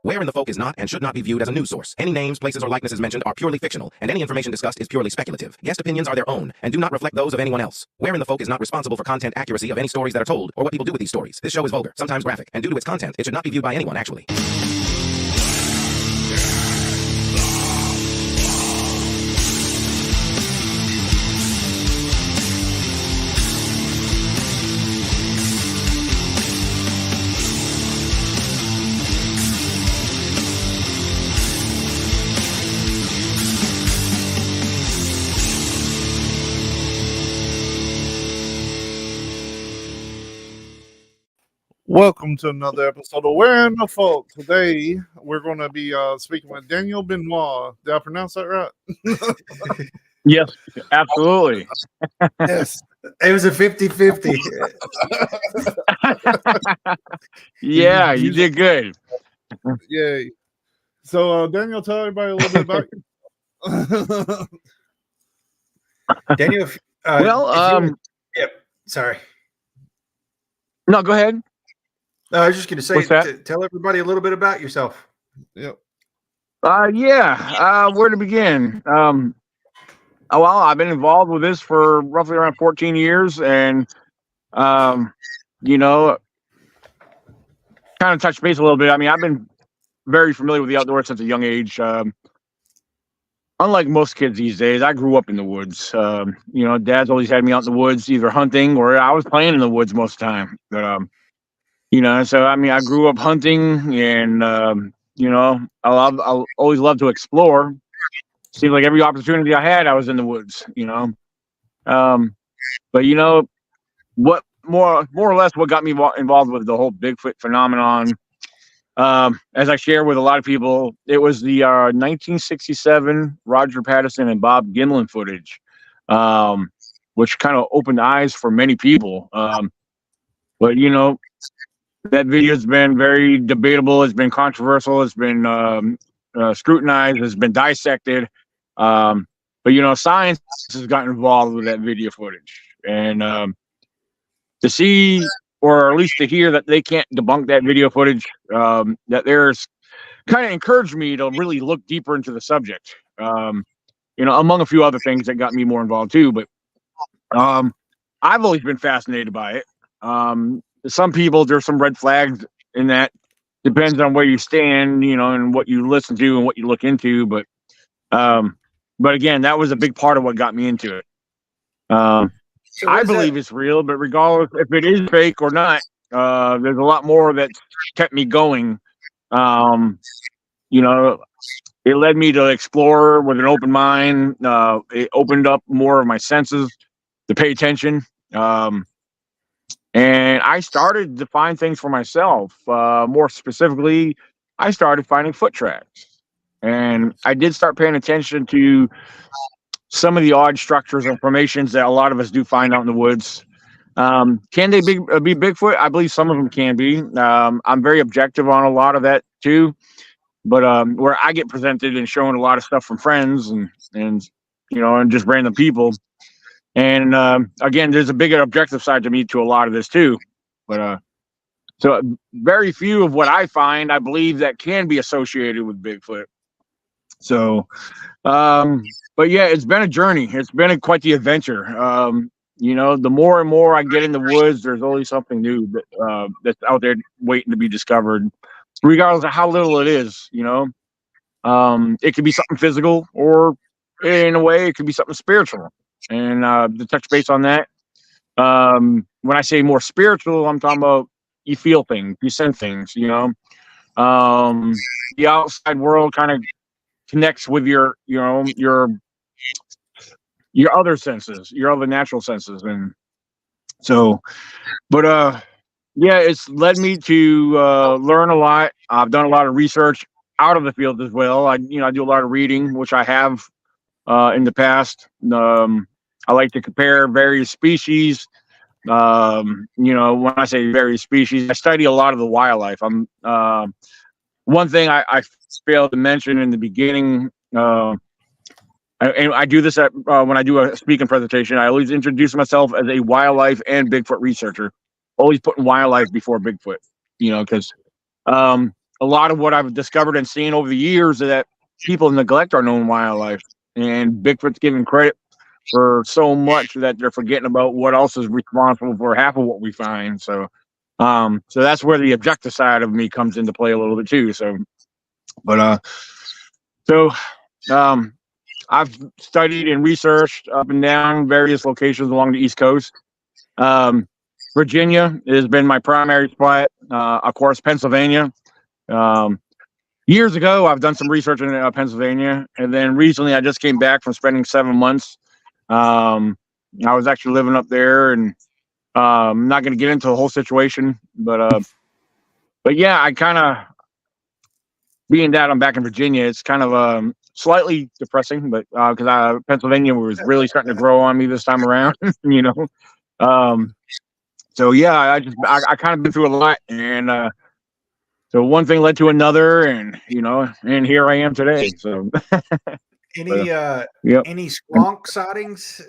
Where in the Folk is not and should not be viewed as a news source. Any names, places, or likenesses mentioned are purely fictional, and any information discussed is purely speculative. Guest opinions are their own and do not reflect those of anyone else. Where in the Folk is not responsible for content accuracy of any stories that are told or what people do with these stories. This show is vulgar, sometimes graphic, and due to its content, it should not be viewed by anyone actually. Welcome to another episode of Where in the Folk. Today, we're going to be speaking with Daniel Benoit. Did I pronounce that right? Yes, absolutely. Yes, it was a 50-50. Yeah, you did good. Yay. So, Daniel, tell everybody a little bit about you. Daniel, yep, sorry. No, go ahead. No, I was just going to say, tell everybody a little bit about yourself. Yep. Where to begin? Well, I've been involved with this for roughly around 14 years, and kind of touch base a little bit. I mean, I've been very familiar with the outdoors since a young age. Unlike most kids these days, I grew up in the woods. Dad's always had me out in the woods, either hunting or I was playing in the woods most of the time. But so I mean, I grew up hunting, and I always loved to explore. Seems like every opportunity I had, I was in the woods. But what more or less what got me involved with the whole Bigfoot phenomenon, as I share with a lot of people, it was the 1967 Roger Patterson and Bob Gimlin footage, which kind of opened eyes for many people. But that video has been very debatable. It's been controversial. It's been scrutinized. It's been dissected. But science has gotten involved with that video footage, and to see, or at least to hear, that they can't debunk that video footage, that there's kind of encouraged me to really look deeper into the subject. Among a few other things that got me more involved too. But I've always been fascinated by it. Some people, there's some red flags in that. Depends on where you stand, and what you listen to and what you look into. But again, that was a big part of what got me into it. I believe it's real, but regardless if it is fake or not, there's a lot more that kept me going. It led me to explore with an open mind. It opened up more of my senses to pay attention. And I started to find things for myself. More specifically, I started finding foot tracks. And I did start paying attention to some of the odd structures and formations that a lot of us do find out in the woods. Can they be Bigfoot? I believe some of them can be. I'm very objective on a lot of that too. But where I get presented and shown a lot of stuff from friends and just random people. And again, there's a bigger objective side to me to a lot of this too. But so very few of what I find, I believe, that can be associated with Bigfoot. So, but yeah, it's been a journey. It's been quite the adventure. The more and more I get in the woods, there's always something new that's out there waiting to be discovered, regardless of how little it is. It could be something physical, or in a way, it could be something spiritual. And to touch base on that, when I say more spiritual, I'm talking about you feel things, you sense things. The outside world kind of connects with your other senses, your other natural senses. And so, but it's led me to learn a lot. I've done a lot of research out of the field as well. I do a lot of reading, which I have in the past. I like to compare various species. When I say various species, I study a lot of the wildlife. One thing I failed to mention in the beginning, and I do this when I do a speaking presentation. I always introduce myself as a wildlife and Bigfoot researcher, always putting wildlife before Bigfoot, because a lot of what I've discovered and seen over the years is that people neglect our known wildlife, and Bigfoot's given credit for so much that they're forgetting about what else is responsible for half of what we find. So that's where the objective side of me comes into play a little bit too. So I've studied and researched up and down various locations along the East Coast. Virginia has been my primary spot. Of course, Pennsylvania. Years ago, I've done some research in Pennsylvania, and then recently I just came back from spending 7 months. I was actually living up there, and I'm not going to get into the whole situation, but yeah, I kind of, being that I'm back in Virginia, it's kind of slightly depressing, but because Pennsylvania was really starting to grow on me this time around, you know. So yeah, I kind of been through a lot, and so one thing led to another, and and here I am today. So any squonk sightings?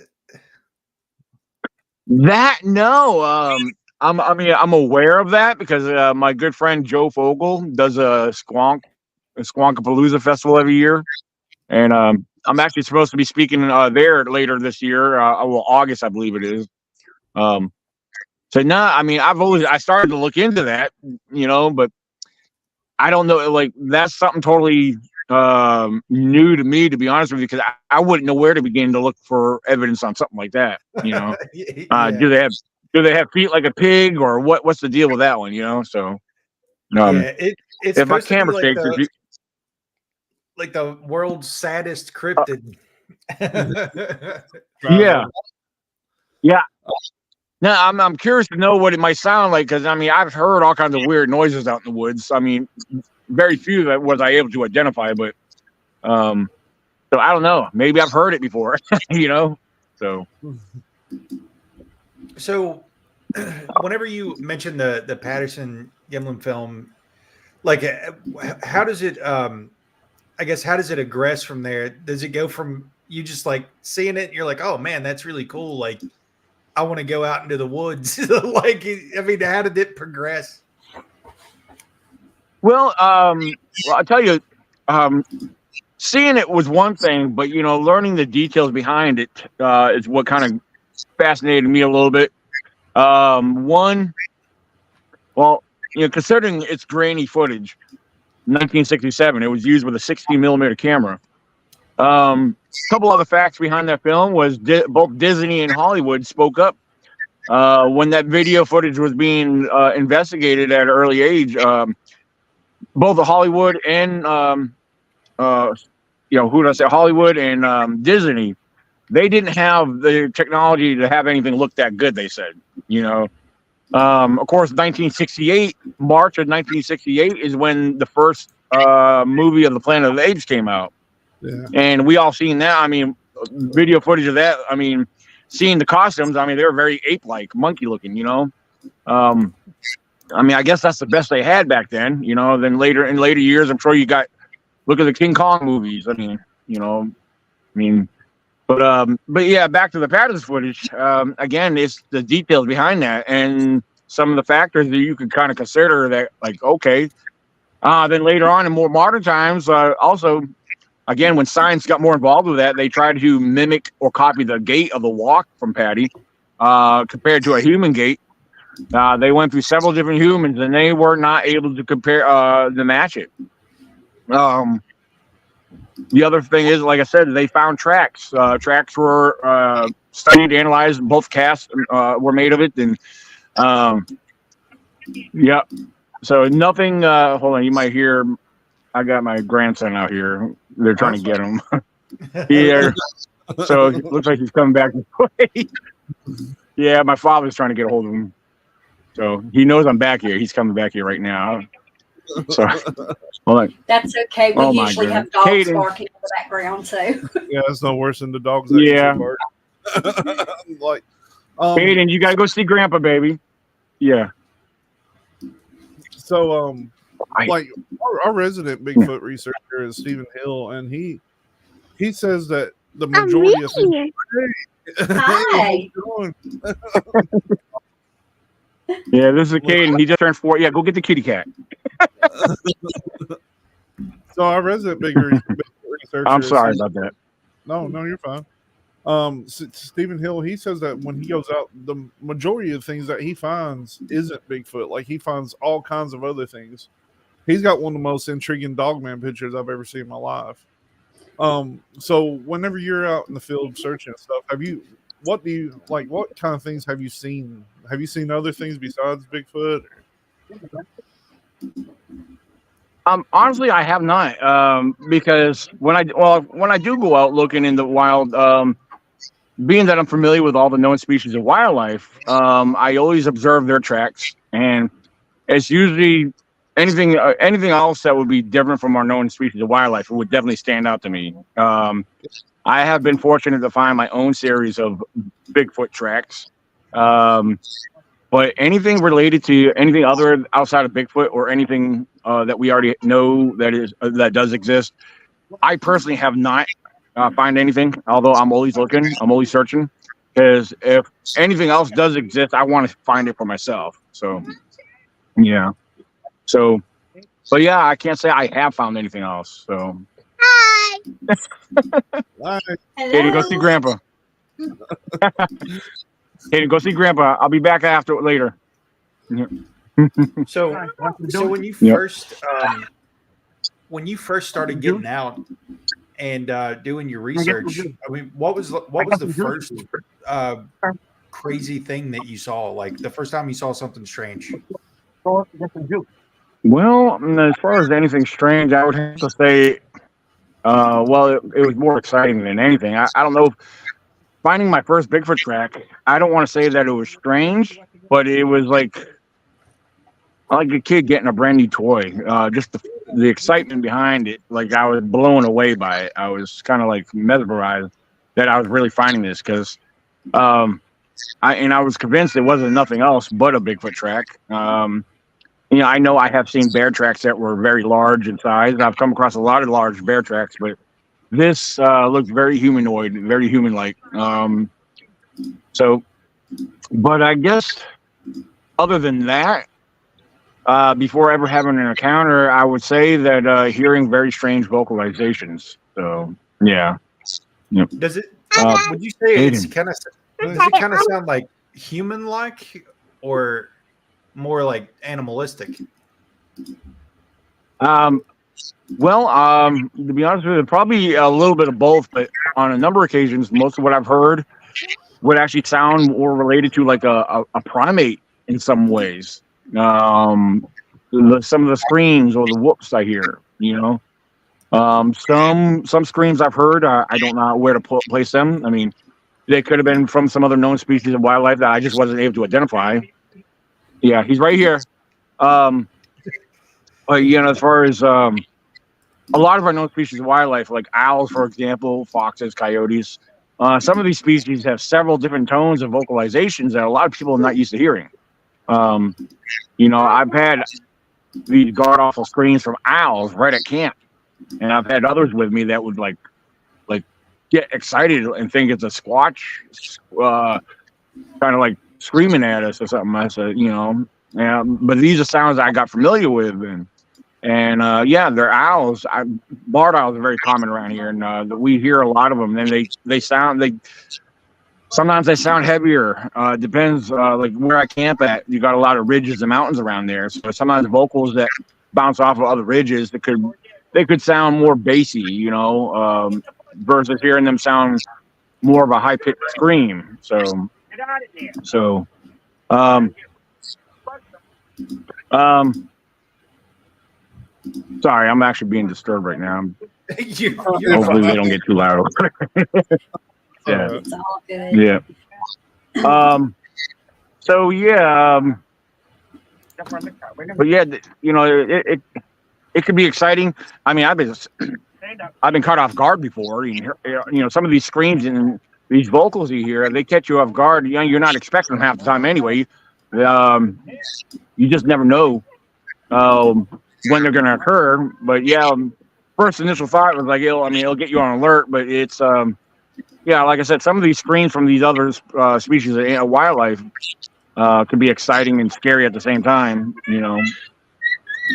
I'm aware of that because my good friend Joe Fogel does a Squonkapalooza festival every year, and I'm actually supposed to be speaking there later this year. August, I believe it is. So I started to look into that, but I don't know, like that's something totally new to me, to be honest with you, because I wouldn't know where to begin to look for evidence on something like that. Yeah. Do they have feet like a pig, or what's the deal with that one? So it's if my camera shakes, like the world's saddest cryptid. Yeah. Now I'm curious to know what it might sound like, because I've heard all kinds of weird noises out in the woods. Very few that was I able to identify, but so I don't know. Maybe I've heard it before, So whenever you mention the Patterson Gimlin film, like how does it how does it progress from there? Does it go from you just like seeing it and you're like, oh man, that's really cool, like I want to go out into the woods? How did it progress? Well, I'll tell you, seeing it was one thing, but learning the details behind it is what kind of fascinated me a little bit. Considering its grainy footage, 1967, it was used with a 16mm camera. A couple other facts behind that film was both Disney and Hollywood spoke up when that video footage was being investigated at an early age. Both the Hollywood and Hollywood and Disney, they didn't have the technology to have anything look that good. They said, of course, March of 1968 is when the first movie of the Planet of the Apes came out. Yeah. And we all seen that. Video footage of that. Seeing the costumes. They were very ape-like, monkey-looking. I guess that's the best they had back then. Then in later years, I'm sure look at the King Kong movies. But yeah, back to the Patterson footage. Again, it's the details behind that and some of the factors that you could kind of consider that, like, okay. Then later on in more modern times, also. Again, when science got more involved with that, they tried to mimic or copy the gait of the walk from Patty compared to a human gait. They went through several different humans, and they were not able to compare to match it. The other thing is, like I said, they found tracks. Tracks were studied, analyzed. Both casts were made of it, and yeah. So nothing. Hold on, you might hear. I got my grandson out here. They're trying to get him. Yeah. So it looks like he's coming back this way. Yeah, my father's trying to get a hold of him. So he knows I'm back here. He's coming back here right now. So hold on. That's okay. We usually have dogs barking in the background too. Yeah, it's no worse than the dogs. Yeah. Like, Hayden, you gotta go see Grandpa, baby. Yeah. So like our resident Bigfoot researcher is Stephen Hill, and he says that the majority of Hi. Yeah, this is a kid, and he just turned 4. Yeah, go get the kitty cat. So our resident big researcher. I'm sorry about that. No, you're fine. Stephen Hill, he says that when he goes out, the majority of things that he finds isn't Bigfoot. Like, he finds all kinds of other things. He's got one of the most intriguing dogman pictures I've ever seen in my life. So whenever you're out in the field searching and stuff, what kind of things have you seen? Have you seen other things besides Bigfoot? Honestly, I have not. Because when I do go out looking in the wild, being that I'm familiar with all the known species of wildlife, I always observe their tracks, and it's usually anything else that would be different from our known species of wildlife. It would definitely stand out to me. I have been fortunate to find my own series of Bigfoot tracks, but anything related to anything other outside of Bigfoot or anything that we already know that does exist, I personally have not find anything, although I'm always looking, I'm always searching, because if anything else does exist, I want to find it for myself. So yeah, but yeah, I can't say I have found anything else. So Hi. Katie, go see Grandpa. Katie, go see Grandpa. I'll be back after later. So when you first started getting out and doing your research, I mean, what was the first crazy thing that you saw? Like the first time you saw something strange? Well, as far as anything strange, I would have to say, it was more exciting than anything. I don't know. Finding my first Bigfoot track, I don't want to say that it was strange, but it was like a kid getting a brand new toy. Just the excitement behind it, like I was blown away by it. I was kind of like mesmerized that I was really finding this, because I was convinced it wasn't nothing else but a Bigfoot track. I know I have seen bear tracks that were very large in size. I've come across a lot of large bear tracks, but this looked very humanoid, very human-like. But I guess other than that, before ever having an encounter, I would say that hearing very strange vocalizations. So yeah. Does it? Would you say does it kind of sound like human-like or more like animalistic? To be honest with you, probably a little bit of both, but on a number of occasions, most of what I've heard would actually sound more related to like a primate in some ways. Some of the screams or the whoops I hear, some screams I've heard, I don't know where to place them. I mean, they could have been from some other known species of wildlife that I just wasn't able to identify. Yeah, he's right here. But as far as a lot of our known species of wildlife, like owls, for example, foxes, coyotes, some of these species have several different tones of vocalizations that a lot of people are not used to hearing. I've had these god awful screams from owls right at camp, and I've had others with me that would like get excited and think it's a squatch, kind of like screaming at us or something. I said, but these are sounds I got familiar with, and they're owls. Barred owls are very common around here, and we hear a lot of them. And sometimes they sound heavier. Depends, like where I camp at. You got a lot of ridges and mountains around there, so sometimes vocals that bounce off of other ridges they could sound more bassy, versus hearing them sound more of a high pitched scream. So. Sorry, I'm actually being disturbed right now. Hopefully they don't get too loud. Yeah. It's all good. Yeah. But yeah, it could be exciting. I mean, I've been caught off guard before. Some of these screams and these vocals you hear, they catch you off guard. You're not expecting them half the time anyway. You just never know when they're going to occur. But yeah, first initial thought was like, it'll get you on alert. But it's like I said, some of these screams from these other species of wildlife, could be exciting and scary at the same time, you know.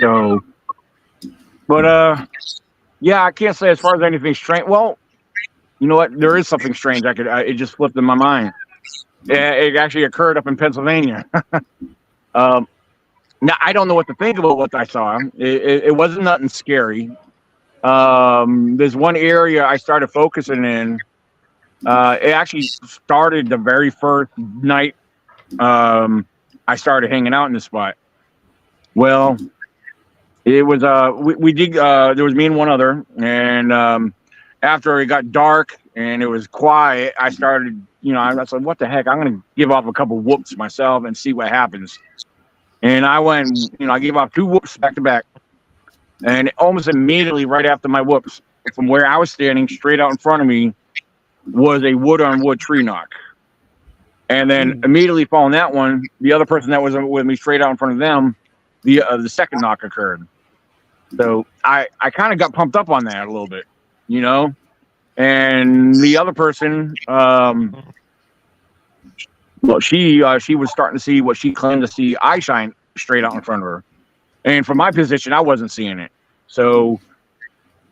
So, but yeah, I can't say as far as anything strange. Well, you know what? There is something strange. It just flipped in my mind. It actually occurred up in Pennsylvania. Now I don't know what to think about what I saw. It wasn't nothing scary. There's one area I started focusing in. It actually started the very first night I started hanging out in this spot. Well, it was we did there was me and one other, and after it got dark and it was quiet, I started, you know, I was like, what the heck? I'm gonna give off a couple whoops myself and see what happens. And I went, you know, I gave off 2 whoops back to back. And almost immediately right after my whoops, from where I was standing straight out in front of me was a wood on wood tree knock. And then immediately following that one, the other person that was with me straight out in front of them, the second knock occurred. So I kind of got pumped up on that a little bit, you know. And the other person, well, she was starting to see what she claimed to see eye shine straight out in front of her. And from my position, I wasn't seeing it. So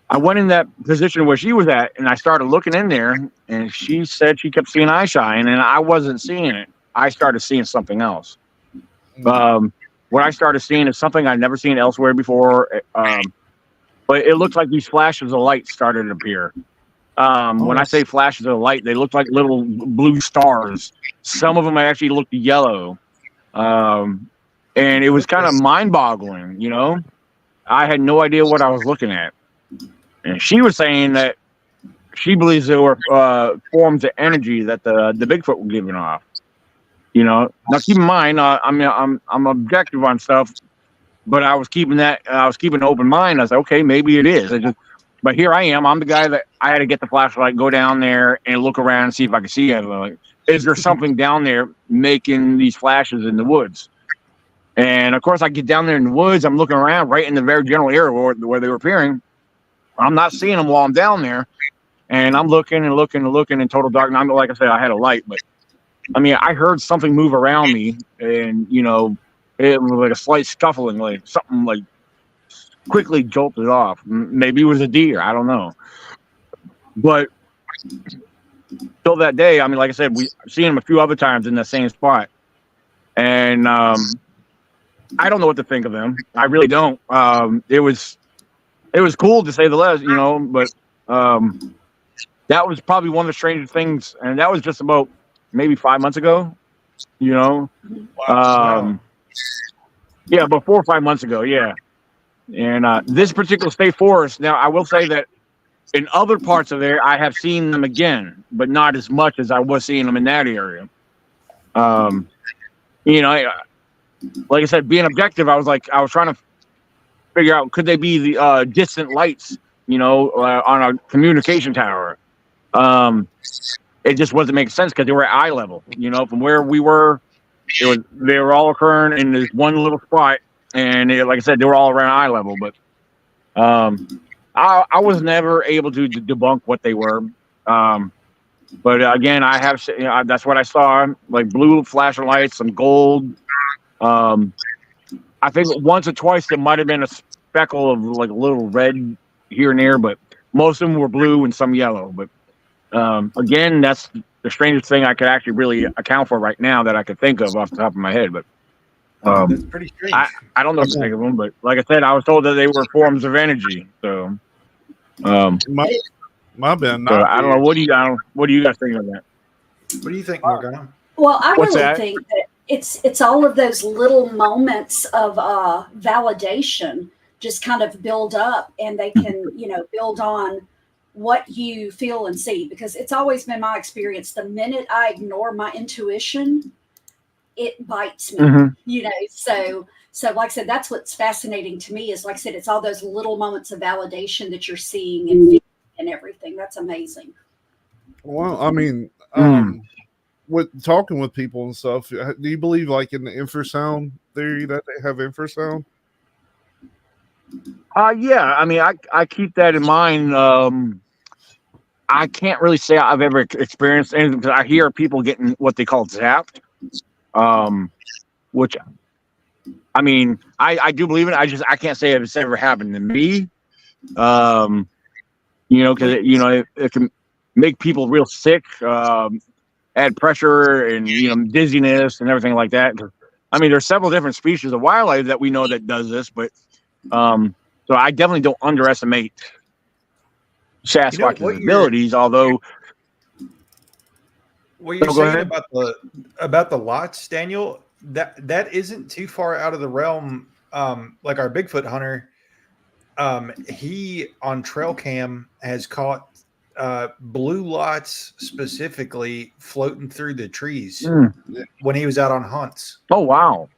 I went in that position where she was at, and I started looking in there, and she said she kept seeing eye shine, and I wasn't seeing it. I started seeing something else. What I started seeing is something I'd never seen elsewhere before. But it looked like these flashes of light started to appear. When I say flashes of light, they looked like little blue stars. Some of them actually looked yellow. And it was kind of mind-boggling, you know. I had no idea what I was looking at. And she was saying that she believes there were forms of energy that the Bigfoot were giving off. You know, now keep in mind, I'm objective on stuff, but I was keeping an open mind. I was like, okay, maybe it is. But here I am. I'm the guy that I had to get the flashlight, go down there, and look around and see if I could see anything. Like, is there something down there making these flashes in the woods? And of course, I get down there in the woods. I'm looking around right in the very general area where they were appearing. I'm not seeing them while I'm down there, and I'm looking and looking and looking in total darkness. I'm like I said, I had a light, but I mean, I heard something move around me, and you know, it was like a slight scuffling, like something like quickly jolted off. Maybe it was a deer. I don't know. But till that day, I mean, like I said, we've seen him a few other times in the same spot, and I don't know what to think of him. I really don't. It was cool to say the least, you know, but that was probably one of the strangest things, and that was just about maybe 5 months ago, you know. Yeah, about 4 or 5 months ago, yeah. And this particular state forest, now I will say that in other parts of there, I have seen them again, but not as much as I was seeing them in that area. You know, like I said, being objective, I was trying to figure out, could they be the distant lights, you know, on a communication tower? It just wasn't making sense because they were at eye level, you know, from where we were. They were all occurring in this one little spot, and like I said, they were all around eye level. But I was never able to debunk what they were. But again, I have, you know, that's what I saw, like blue flashing lights, some gold. I think once or twice there might have been a speckle of like a little red here and there, but most of them were blue and some yellow. But again, that's the strangest thing I could actually really account for right now that I could think of off the top of my head. But that's pretty strange. I don't know what to think of them, but like I said, I was told that they were forms of energy. So my bad. So I don't know. What do you guys think of that? What do you think, Morgana? Well, I What's really that? think that it's all of those little moments of validation just kind of build up, and they can, you know, build on what you feel and see, because it's always been my experience, the minute I ignore my intuition, it bites me, you know. So like I said, that's what's fascinating to me, is like I said, it's all those little moments of validation that you're seeing and feeling and everything. That's amazing. Well, I mean, with talking with people and stuff, do you believe like in the infrasound theory that they have infrasound? Yeah, I mean, I keep that in mind. I can't really say I've ever experienced anything, because I hear people getting what they call zapped. which I mean, I do believe in it. I can't say if it's ever happened to me. Because it can make people real sick, add pressure and dizziness and everything like that. I mean, there's several different species of wildlife that we know that does this, but so I definitely don't underestimate Sasquatch's abilities. Although, what you're saying about the lots, Daniel, that isn't too far out of the realm. Like our Bigfoot hunter, he on trail cam has caught blue lots specifically floating through the trees when he was out on hunts. Oh wow!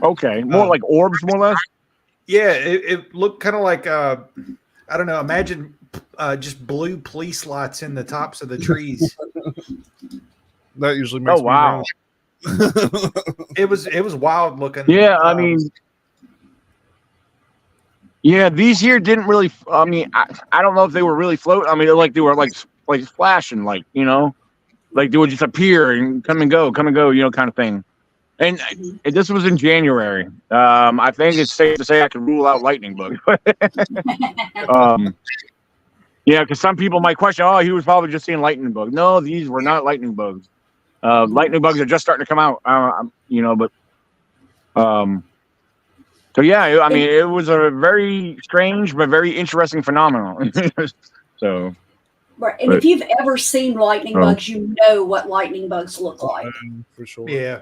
Okay, more like orbs, more or less. Yeah, it looked kind of like I don't know. Imagine just blue police lots in the tops of the trees. That usually makes me wow! It was wild looking. Yeah, I mean. Yeah, these here didn't really. I mean, I don't know if they were really floating. I mean, they were like flashing, like they would just appear and come and go, kind of thing. And this was in January. I think it's safe to say I can rule out lightning bugs. Yeah, because some people might question, oh, he was probably just seeing lightning bugs. No, these were not lightning bugs. Lightning bugs are just starting to come out. So yeah, I mean, it was a very strange but very interesting phenomenon. So, right, and if you've ever seen lightning bugs, you know what lightning bugs look like. For sure. Yeah.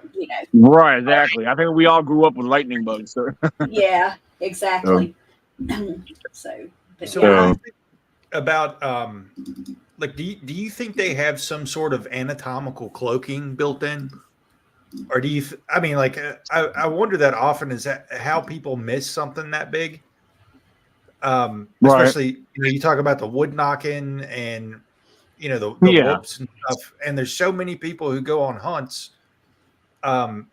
Right, exactly. I think we all grew up with lightning bugs. So. Yeah, exactly. So about like, do you think they have some sort of anatomical cloaking built in? Or do you? I mean, like, I wonder that often. Is that how people miss something that big? Especially, you talk about the wood knocking and the whoops and stuff. And there's so many people who go on hunts. I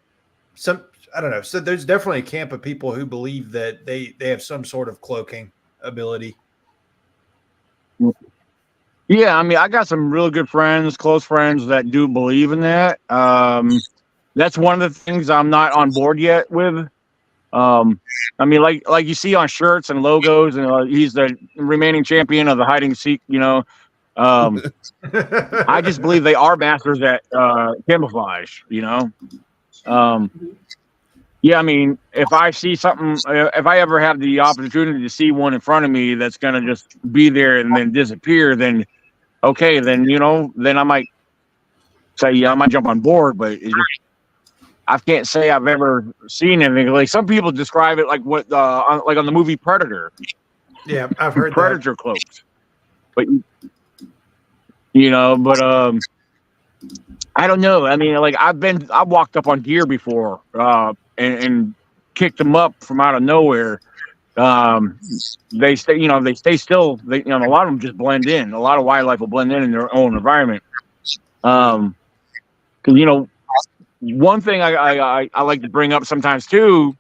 don't know. So there's definitely a camp of people who believe that they have some sort of cloaking ability. Yeah, I mean, I got some real good friends, close friends that do believe in that. That's one of the things I'm not on board yet with. I mean, like you see on shirts and logos, and he's the remaining champion of the hide and seek. I just believe they are masters at camouflage. Yeah, I mean, if I see something, if I ever have the opportunity to see one in front of me that's gonna just be there and then disappear, then okay, then then I might say, yeah, I might jump on board, but it just, I can't say I've ever seen anything. Like some people describe it like what, like on the movie Predator. Yeah, I've heard Predator that. cloaks. But I don't know. I mean, like I've walked up on deer before, and kicked them up from out of nowhere. They stay still. A lot of them just blend in. A lot of wildlife will blend in their own environment. Because one thing I like to bring up sometimes too,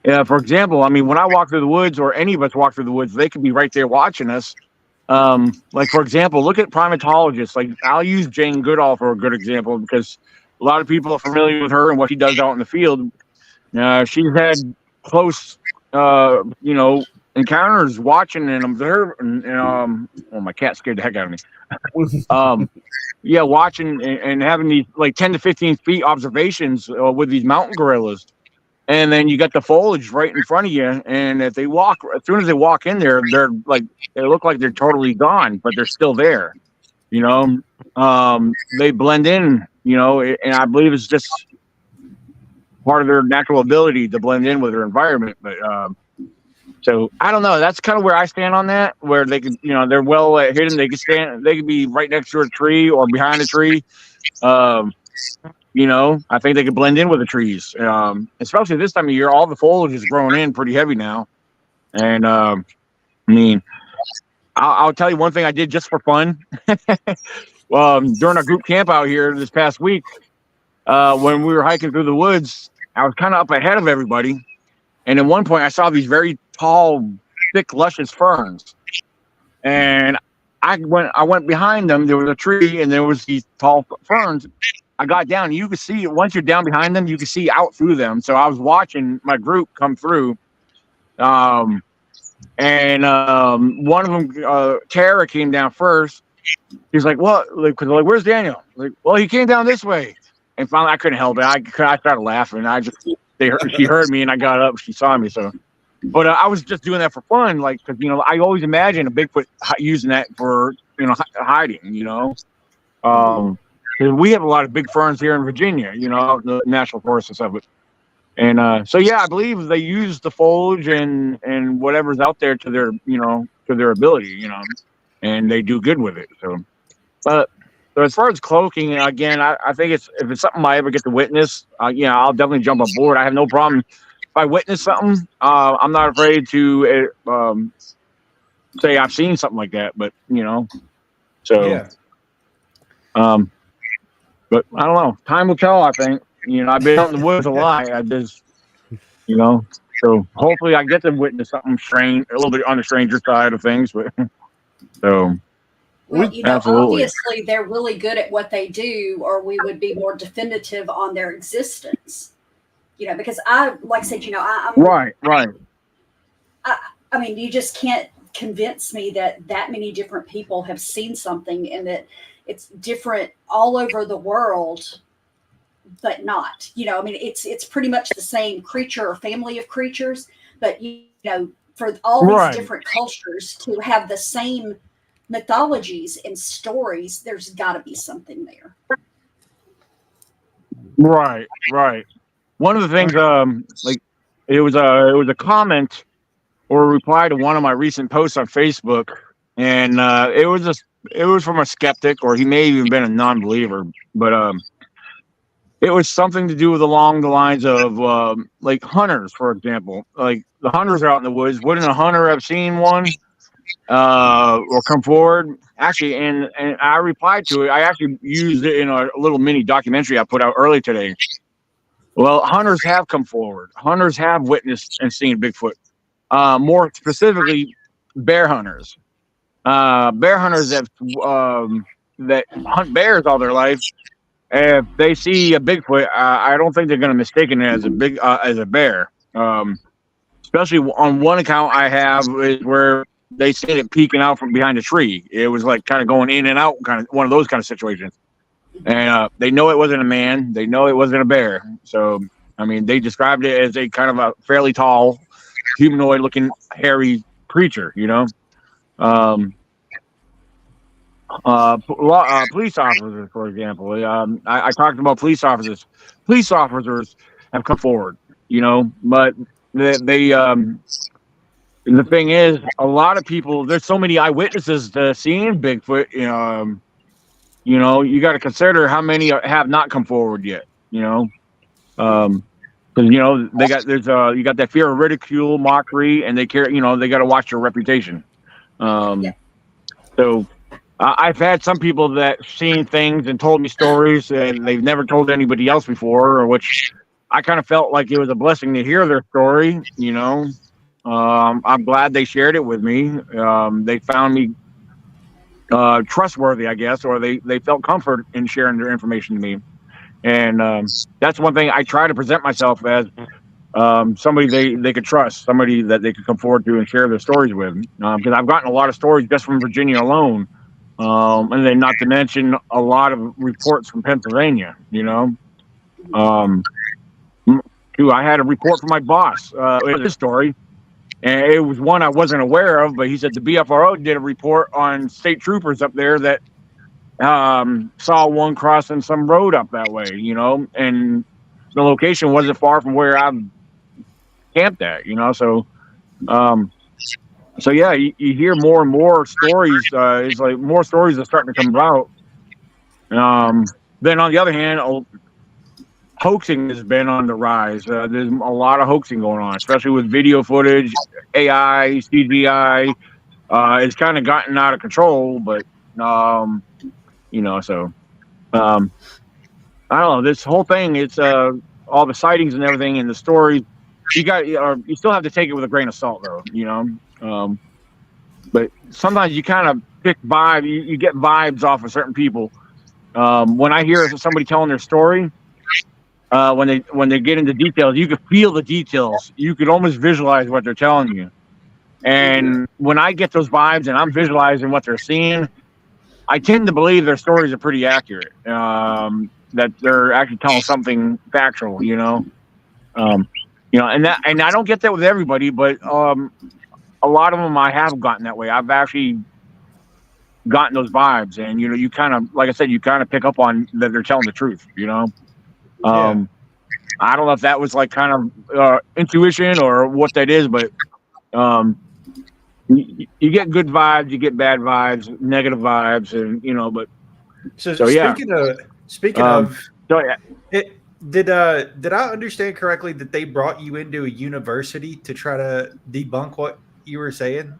for example, I mean, when I walk through the woods, or any of us walk through the woods, they could be right there watching us. Like, for example, look at primatologists. Like, I'll use Jane Goodall for a good example, because a lot of people are familiar with her and what she does out in the field. She's had close, encounters watching and observing. Oh, my cat scared the heck out of me. Yeah, watching and having these like 10 to 15 feet observations with these mountain gorillas. And then you got the foliage right in front of you. And if they walk, as soon as they walk in there, they look like they're totally gone, but they're still there. They blend in, and I believe it's just part of their natural ability to blend in with their environment. But so I don't know. That's kind of where I stand on that, where they can, they're well hidden. They could be right next to a tree or behind a tree. I think they could blend in with the trees. Especially this time of year, all the foliage is growing in pretty heavy now. And I mean, I'll tell you one thing I did just for fun. During our group camp out here this past week, when we were hiking through the woods, I was kind of up ahead of everybody. And at one point I saw these very tall, thick, luscious ferns. And I went behind them. There was a tree and there was these tall ferns. I got down. You could see once you're down behind them, you could see out through them. So I was watching my group come through. One of them, Tara, came down first. He's like, "What?" Like, "Where's Daniel?" Like, "Well, he came down this way." And finally, I couldn't help it. I started laughing. She heard me, and I got up. She saw me, so. But I was just doing that for fun, like, because I always imagine a Bigfoot using that for hiding. We have a lot of big ferns here in Virginia, the national forest and stuff. And so yeah, I believe they use the foliage and whatever's out there to their ability, and they do good with it. So as far as cloaking, again, I think if it's something I ever get to witness, I'll definitely jump on board. I have no problem if I witness something. I'm not afraid to say I've seen something like that, but so Yeah. But I don't know. Time will tell. I think I've been out in the woods a lot. I just so hopefully I get to witness something strange, a little bit on the stranger side of things. But so. Well, Absolutely. obviously they're really good at what they do, or we would be more definitive on their existence. Because I'm Right. I mean, you just can't convince me that many different people have seen something and that it's different all over the world, but not. I mean, it's pretty much the same creature or family of creatures, but for all these different cultures to have the same mythologies and stories, there's got to be something there. Right. One of the things, it was a comment or a reply to one of my recent posts on Facebook, and it was from a skeptic, or he may have even been a non-believer, but it was something to do with along the lines of like hunters, for example. Like the hunters are out in the woods. Wouldn't a hunter have seen one or come forward? Actually, and I replied to it. I actually used it in a little mini documentary I put out early today. Well, hunters have come forward. Hunters have witnessed and seen Bigfoot. More specifically, bear hunters. Bear hunters that hunt bears all their life. If they see a Bigfoot, I don't think they're going to mistake it as a bear. Especially on one account I have is where they seen it peeking out from behind a tree. It was like kind of going in and out, kind of one of those kind of situations. And they know it wasn't a man. They know it wasn't a bear. So, I mean, they described it as a kind of a fairly tall, humanoid-looking, hairy creature, police officers, for example. I talked about police officers. Police officers have come forward, but they the thing is, a lot of people, there's so many eyewitnesses to seeing Bigfoot, you got to consider how many have not come forward yet, because you got that fear of ridicule, mockery, and they care, they got to watch their reputation. So I've had some people that seen things and told me stories and they've never told anybody else before, or which I kind of felt like it was a blessing to hear their story. I'm glad they shared it with me. They found me trustworthy, I guess, or they felt comfort in sharing their information to me. And that's one thing I try to present myself as, somebody they could trust, somebody that they could come forward to and share their stories with. Because I've gotten a lot of stories just from Virginia alone. And then not to mention a lot of reports from Pennsylvania, I had a report from my boss, his story. And it was one I wasn't aware of, but he said the BFRO did a report on state troopers up there that saw one crossing some road up that way, and the location wasn't far from where I'm camped at, So yeah, you hear more and more stories. It's like more stories are starting to come out. Then on the other hand, hoaxing has been on the rise. There's a lot of hoaxing going on, especially with video footage, AI, CGI. It's kind of gotten out of control, but so I don't know. This whole thing, it's all the sightings and everything, and the stories. You still have to take it with a grain of salt, though. But sometimes you kind of pick vibe. You get vibes off of certain people, When I hear somebody telling their story, when they get into details, you can feel the details. You could almost visualize what they're telling you. And when I get those vibes and I'm visualizing what they're seeing, I tend to believe their stories are pretty accurate. That they're actually telling something factual, and I don't get that with everybody, but a lot of them I have gotten that way. I've actually gotten those vibes, and you kind of, like I said, you kind of pick up on that they're telling the truth. I don't know if that was like kind of intuition or what that is, but you get good vibes, you get bad vibes, negative vibes, and but so yeah. Speaking of, So yeah. Did I understand correctly that they brought you into a university to try to debunk what you were saying?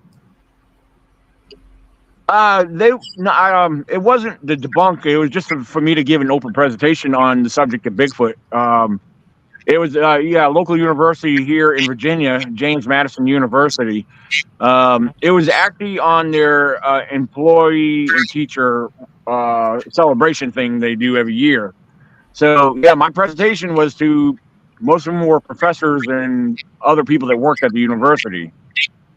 It wasn't the debunk. It was just for me to give an open presentation on the subject of Bigfoot. It was a local university here in Virginia, James Madison University. It was actually on their employee and teacher celebration thing they do every year. So yeah, my presentation was to, most of them were professors and other people that worked at the university.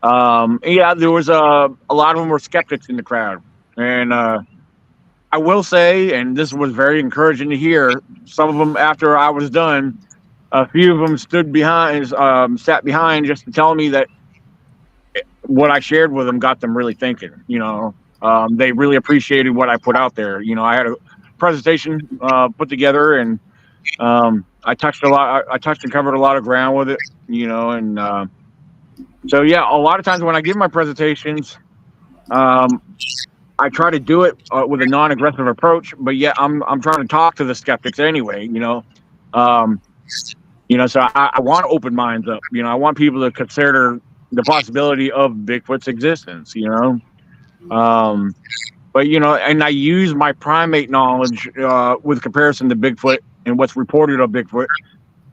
There was a lot of them were skeptics in the crowd, and I will say, and this was very encouraging to hear, some of them after I was done, a few of them sat behind just to tell me that what I shared with them got them really thinking. They really appreciated what I put out there. I had a presentation put together, and I touched and covered a lot of ground with it. And so yeah, a lot of times when I give my presentations, I try to do it with a non-aggressive approach, but yet I'm trying to talk to the skeptics anyway. So I want open minds up. I want people to consider the possibility of Bigfoot's existence. But and I use my primate knowledge with comparison to Bigfoot and what's reported of Bigfoot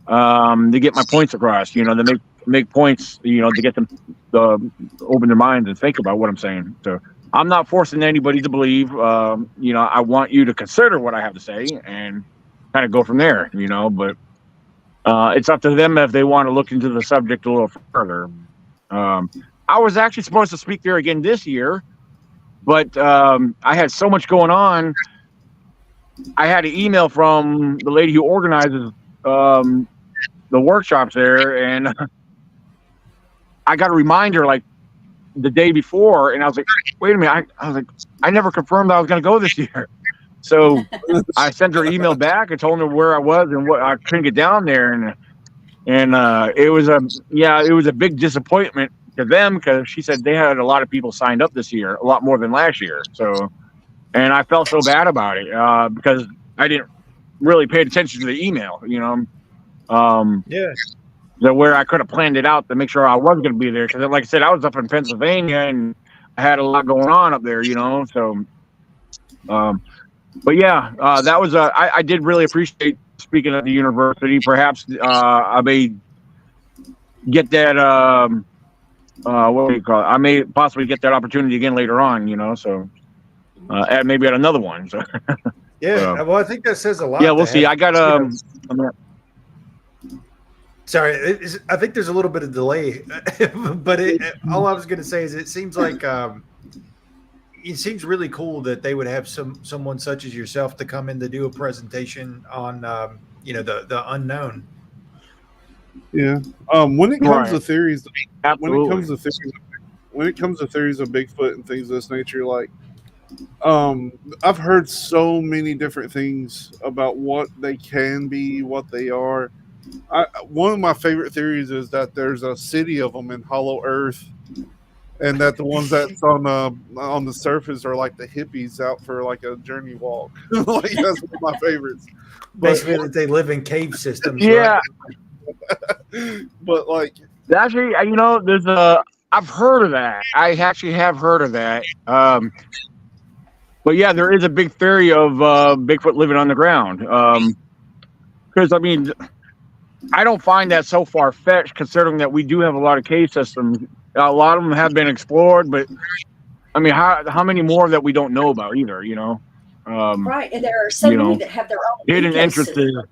to get my points across. To make points. To get them open their minds and think about what I'm saying. So I'm not forcing anybody to believe. I want you to consider what I have to say and kind of go from there. But it's up to them if they want to look into the subject a little further. I was actually supposed to speak there again this year, but I had so much going on. I had an email from the lady who organizes the workshops there, and I got a reminder like the day before, and I was like, wait a minute. I was like, I never confirmed I was going to go this year. So I sent her an email back and told her where I was and what I couldn't get down there. And it was a big disappointment to them, because she said they had a lot of people signed up this year, a lot more than last year. So, and I felt so bad about it because I didn't really pay attention to the email, where I could have planned it out to make sure I was going to be there. Because like I said, I was up in Pennsylvania and I had a lot going on up there, so, but yeah, that was I did really appreciate speaking at the university. Perhaps I may get that what do you call it? I may possibly get that opportunity again later on, so maybe at another one. So yeah, well, I think that says a lot. Yeah, we'll see. I got sorry, I think there's a little bit of delay, but all I was going to say is it seems like it seems really cool that they would have someone such as yourself to come in to do a presentation on the unknown. Yeah. When it comes to theories, Absolutely. when it comes to theories of Bigfoot and things of this nature, like I've heard so many different things about what they can be, what they are. One of my favorite theories is that there's a city of them in Hollow Earth, and that the ones that's on the surface are like the hippies out for like a journey walk. Like that's one of my favorites. Basically, that they live in cave systems. Yeah. Right? But like, actually, there's I've heard of that. I actually have heard of that. But yeah, there is a big theory of Bigfoot living on the ground. Because I don't find that so far-fetched, considering that we do have a lot of cave systems. A lot of them have been explored, but how many more that we don't know about either, Right, and there are so You many know, that have their own hidden interest in.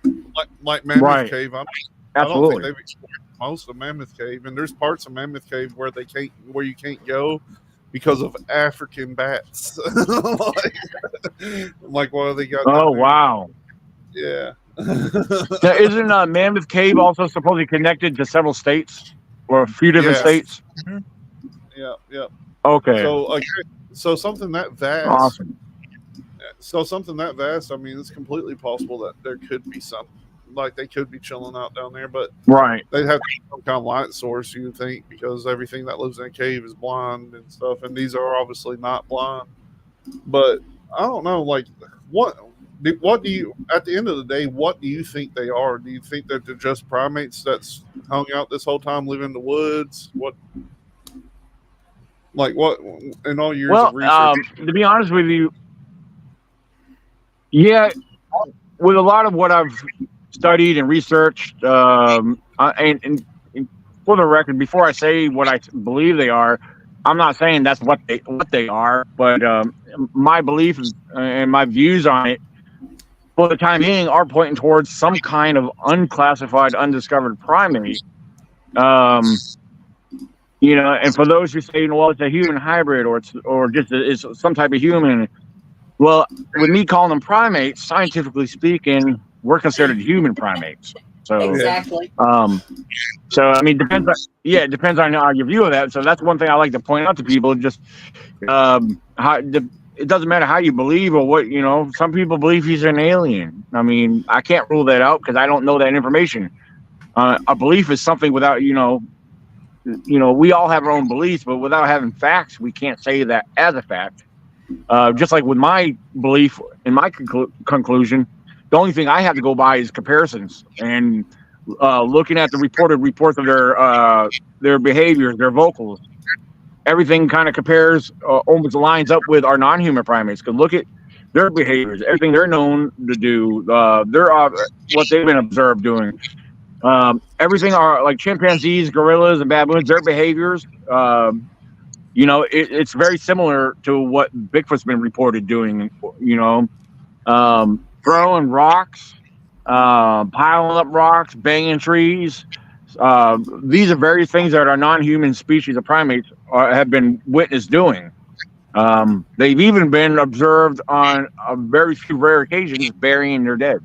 ecosystems. Like Mammoth Right. Cave. I don't think Absolutely. they've explored most of Mammoth Cave, and there's parts of Mammoth Cave where you can't go because of African bats. like what have they got? Oh, down there? wow. Yeah. Now, isn't Mammoth Cave also supposedly connected to several states or a few different Yes. states? Yeah. Okay. So something that vast. Awesome. So something that vast. I mean, it's completely possible that there could be some, like they could be chilling out down there, but Right. they'd have to be some kind of light source, you would think, because everything that lives in a cave is blind and stuff, and these are obviously not blind. But I don't know, like what do you, at the end of the day, what do you think they are? Do you think that they're just primates that's hung out this whole time, living in the woods? What in all years of research? To be honest with you, yeah, with a lot of what I've studied and researched, and for the record, before I say what I believe they are, I'm not saying that's what they are, but my belief and my views on it, for the time being, are pointing towards some kind of unclassified, undiscovered primate. You know, and for those who say, well, it's a human hybrid, or it's some type of human. Well, with me calling them primates, scientifically speaking, we're considered human primates. So Exactly. So I mean, it depends on your view of that. So that's one thing I like to point out to people. Just it doesn't matter how you believe or what, you know. Some people believe he's an alien. I mean, I can't rule that out because I don't know that information. A belief is something without, you know, we all have our own beliefs, but without having facts, we can't say that as a fact. Just like with my belief and my conclusion, the only thing I have to go by is comparisons and looking at the reported reports of their behaviors, their vocals. Everything kind of compares, almost lines up with our non-human primates. Because look at their behaviors, everything they're known to do, what they've been observed doing. Everything are like chimpanzees, gorillas, and baboons. Their behaviors, you know, it's very similar to what Bigfoot's been reported doing. You know, throwing rocks, piling up rocks, banging trees. These are very things that our non-human species of primates have been witnessed doing. They've even been observed on a very few rare occasions burying their dead.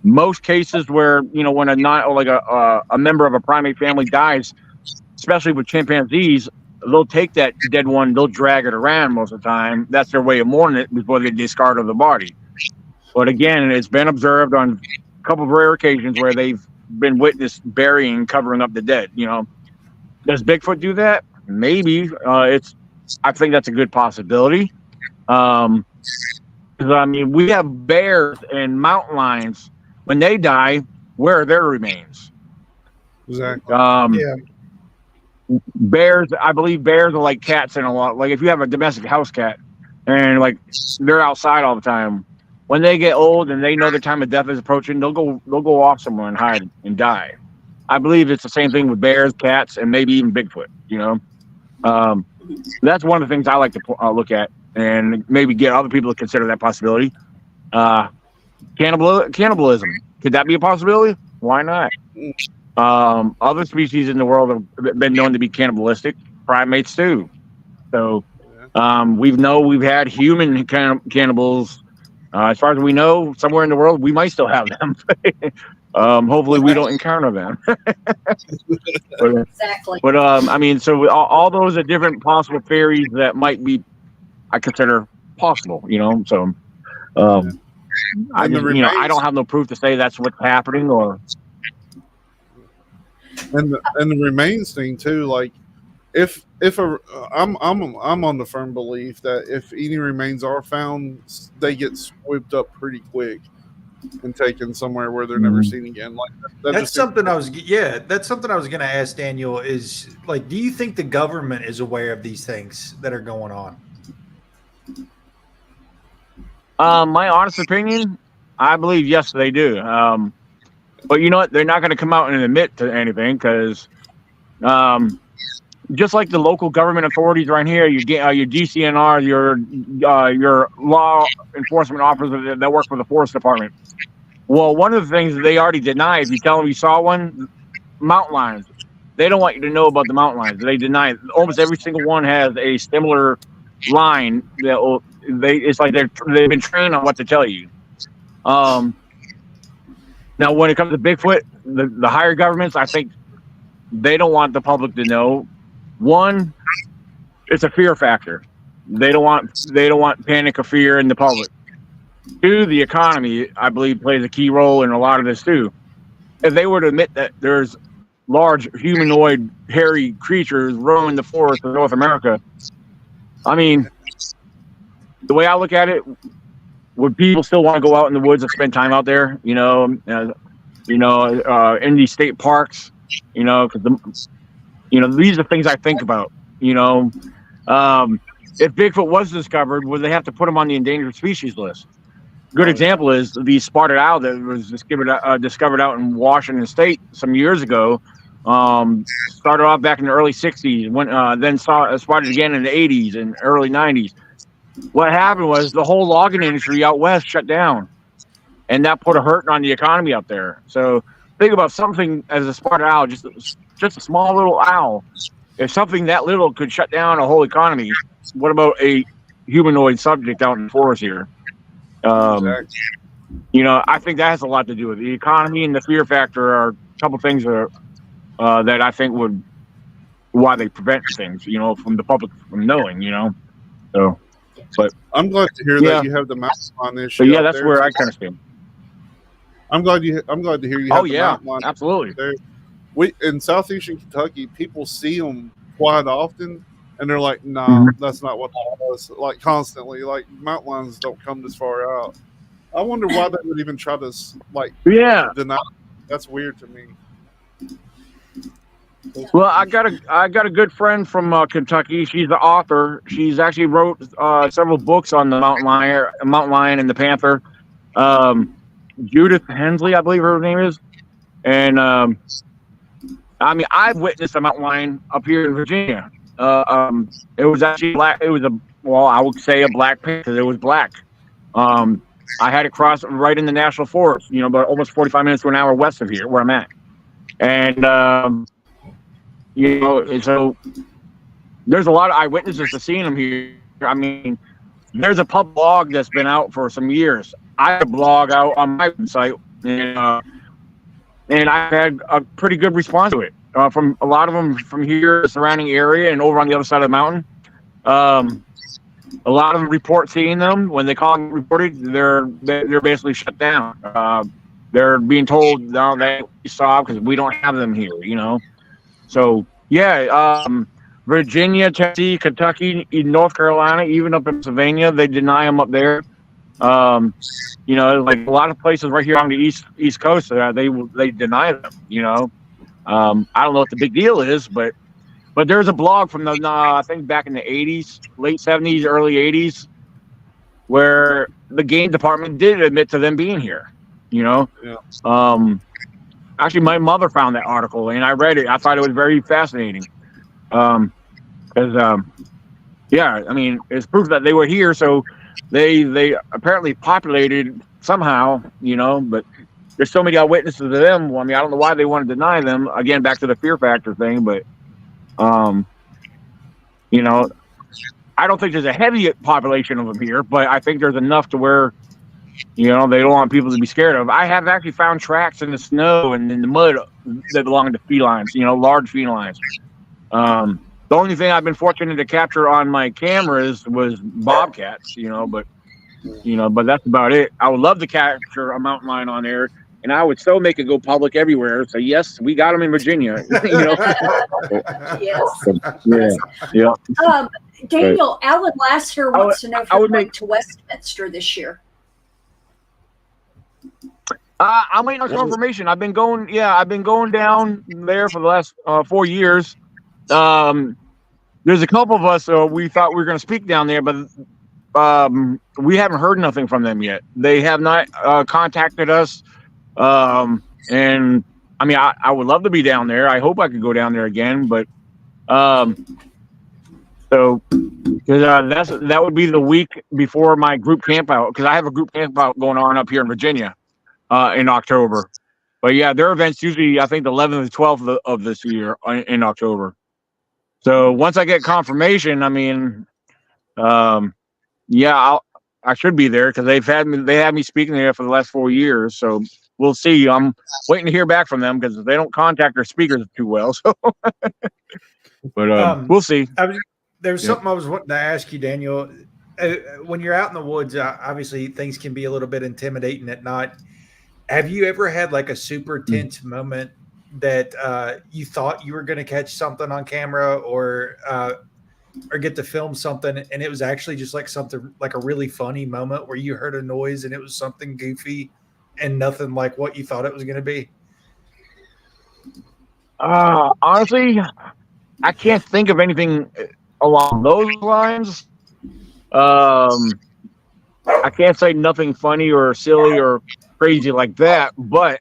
Most cases where, you know, when a member of a primate family dies, especially with chimpanzees, they'll take that dead one, they'll drag it around most of the time. That's their way of mourning it before they discard of the body. But again, it's been observed on a couple of rare occasions where they've been witnessed burying, covering up the dead. You know, does Bigfoot do that? Maybe. I think that's a good possibility. I mean, we have bears and mountain lions. When they die, where are their remains? Exactly. Yeah. Bears, I believe bears are like cats in a lot. Like if you have a domestic house cat and like they're outside all the time, when they get old and they know their time of death is approaching, they'll go off somewhere and hide and die. I believe it's the same thing with bears, cats, and maybe even Bigfoot. You know, that's one of the things I like to look at and maybe get other people to consider that possibility. Cannibalism, could that be a possibility? Why not? Other species in the world have been known to be cannibalistic, primates too. So we've had human cannibals. As far as we know, somewhere in the world, we might still have them. Hopefully we don't encounter them. Exactly. But I mean, so all those are different possible theories that might be, I consider possible, you know. So I don't have no proof to say that's what's happening, or and the remains thing too. Like I'm on the firm belief that if any remains are found, they get swooped up pretty quick and taken somewhere where they're never seen again. Like that's something I was going to ask Daniel is, like, do you think the government is aware of these things that are going on? My honest opinion, I believe yes, they do. But you know what? They're not going to come out and admit to anything because just like the local government authorities right here, your DCNR, your law enforcement officers that work for the Forest Department. Well, one of the things that they already deny, if you tell them you saw one, mountain lions. They don't want you to know about the mountain lions. They deny it. Almost every single one has a similar line that it's like they've been trained on what to tell you. Now, when it comes to Bigfoot, the higher governments, I think they don't want the public to know. One, it's a fear factor. They don't want panic or fear in the public. Two, the economy, I believe, plays a key role in a lot of this too. If they were to admit that there's large humanoid hairy creatures roaming the forest of North America, I mean, the way I look at it, would people still want to go out in the woods and spend time out there? In these state parks, because these are things I think about. If Bigfoot was discovered, would they have to put him on the endangered species list? Good example is the spotted owl that was discovered out in Washington State some years ago. Started off back in the early 60s, then spotted again in the 80s and early 90s. What happened was the whole logging industry out west shut down, and that put a hurting on the economy out there. So think about something as a spotted owl, just a small little owl. If something that little could shut down a whole economy, what about a humanoid subject out in the forest here? Exactly. I think that has a lot to do with it. The economy and the fear factor are a couple things that I think why they prevent things, from the public from knowing, So, but I'm glad to hear that you have the mountain lion issue. But yeah, that's where I kind of stand. I'm glad to hear you have the mountain lion. Absolutely. There. In southeastern Kentucky, people see them quite often, and they're like, "Nah, that's not what that was." Like constantly, like mountain lions don't come this far out. I wonder why they would even try to deny. That's weird to me. Well, I got a good friend from Kentucky. She's the author. She's actually wrote several books on the mountain lion and the panther. Judith Hensley, I believe her name is, and I've witnessed a mountain lion up here in Virginia. It was actually black. It was I would say a black panther. It was black. I had it cross right in the national forest, about almost 45 minutes to an hour west of here, where I'm at, and and so there's a lot of eyewitnesses to seeing them here. I mean, there's a pub blog that's been out for some years. I have a blog out on my website, and I've had a pretty good response to it from a lot of them from here, the surrounding area, and over on the other side of the mountain. A lot of them report seeing them. When they call and report it, they're basically shut down. They're being told, no, they saw because we don't have them here, So Virginia, Tennessee, Kentucky, North Carolina, even up in Pennsylvania, they deny them up there. Like a lot of places right here on the East Coast, they deny them. I don't know what the big deal is, but there's a blog from I think back in the 80s, late 70s, early 80s, where the game department did admit to them being here. Actually, my mother found that article and I read it. I thought it was very fascinating. It's proof that they were here. So they apparently populated somehow, but there's so many eyewitnesses to them. Well, I don't know why they want to deny them. Again, back to the fear factor thing, but I don't think there's a heavy population of them here, but I think there's enough to where they don't want people to be scared of. I have actually found tracks in the snow and in the mud that belong to felines, large felines. The only thing I've been fortunate to capture on my cameras was bobcats, but that's about it. I would love to capture a mountain lion on there, and I would so make it go public everywhere. So yes, we got them in Virginia. Yes. Yeah. Daniel, Alan Lasker wants to know if you're going to Westminster this year. I'm waiting on some information. I've been going down there for the last 4 years. There's a couple of us we thought we were going to speak down there, but we haven't heard nothing from them yet. They have not contacted us. And I would love to be down there. I hope I could go down there again, but So that would be the week before my group camp out, because I have a group camp out going on up here in Virginia in October. But yeah, their events usually, I think, the 11th and 12th of this year in October. So once I get confirmation, I mean, yeah, I should be there, because they had me speaking there for the last 4 years. So we'll see. I'm waiting to hear back from them, because they don't contact their speakers too well. So, but we'll see. There's something I was wanting to ask you, Daniel. When you're out in the woods, obviously things can be a little bit intimidating at night. Have you ever had like a super tense moment that you thought you were going to catch something on camera or get to film something, and it was actually just like something like a really funny moment where you heard a noise and it was something goofy and nothing like what you thought it was going to be? Honestly, I can't think of anything along those lines. I can't say nothing funny or silly or crazy like that, but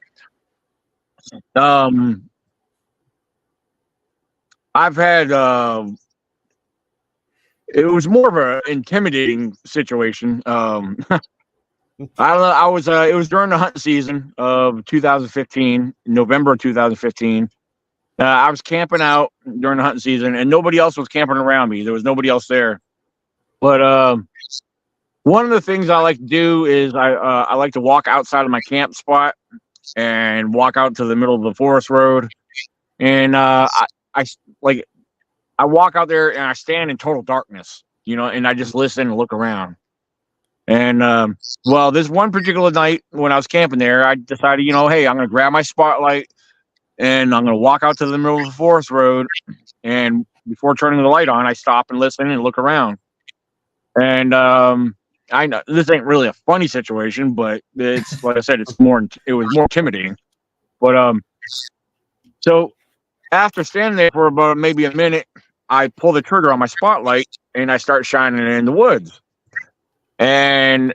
I've had it was more of an intimidating situation. I don't know. It was during the hunting season of 2015, November of 2015. I was camping out during the hunting season, and nobody else was camping around me. There was nobody else there. But one of the things I like to do is I like to walk outside of my camp spot and walk out to the middle of the forest road. And I walk out there and I stand in total darkness, and I just listen and look around. And well, this one particular night when I was camping there, I decided, hey, I'm going to grab my spotlight and I'm going to walk out to the middle of the forest road. And before turning the light on, I stop and listen and look around. And I know this ain't really a funny situation, but it's like I said, it was more intimidating. But so after standing there for about maybe a minute, I pull the trigger on my spotlight and I start shining it in the woods. And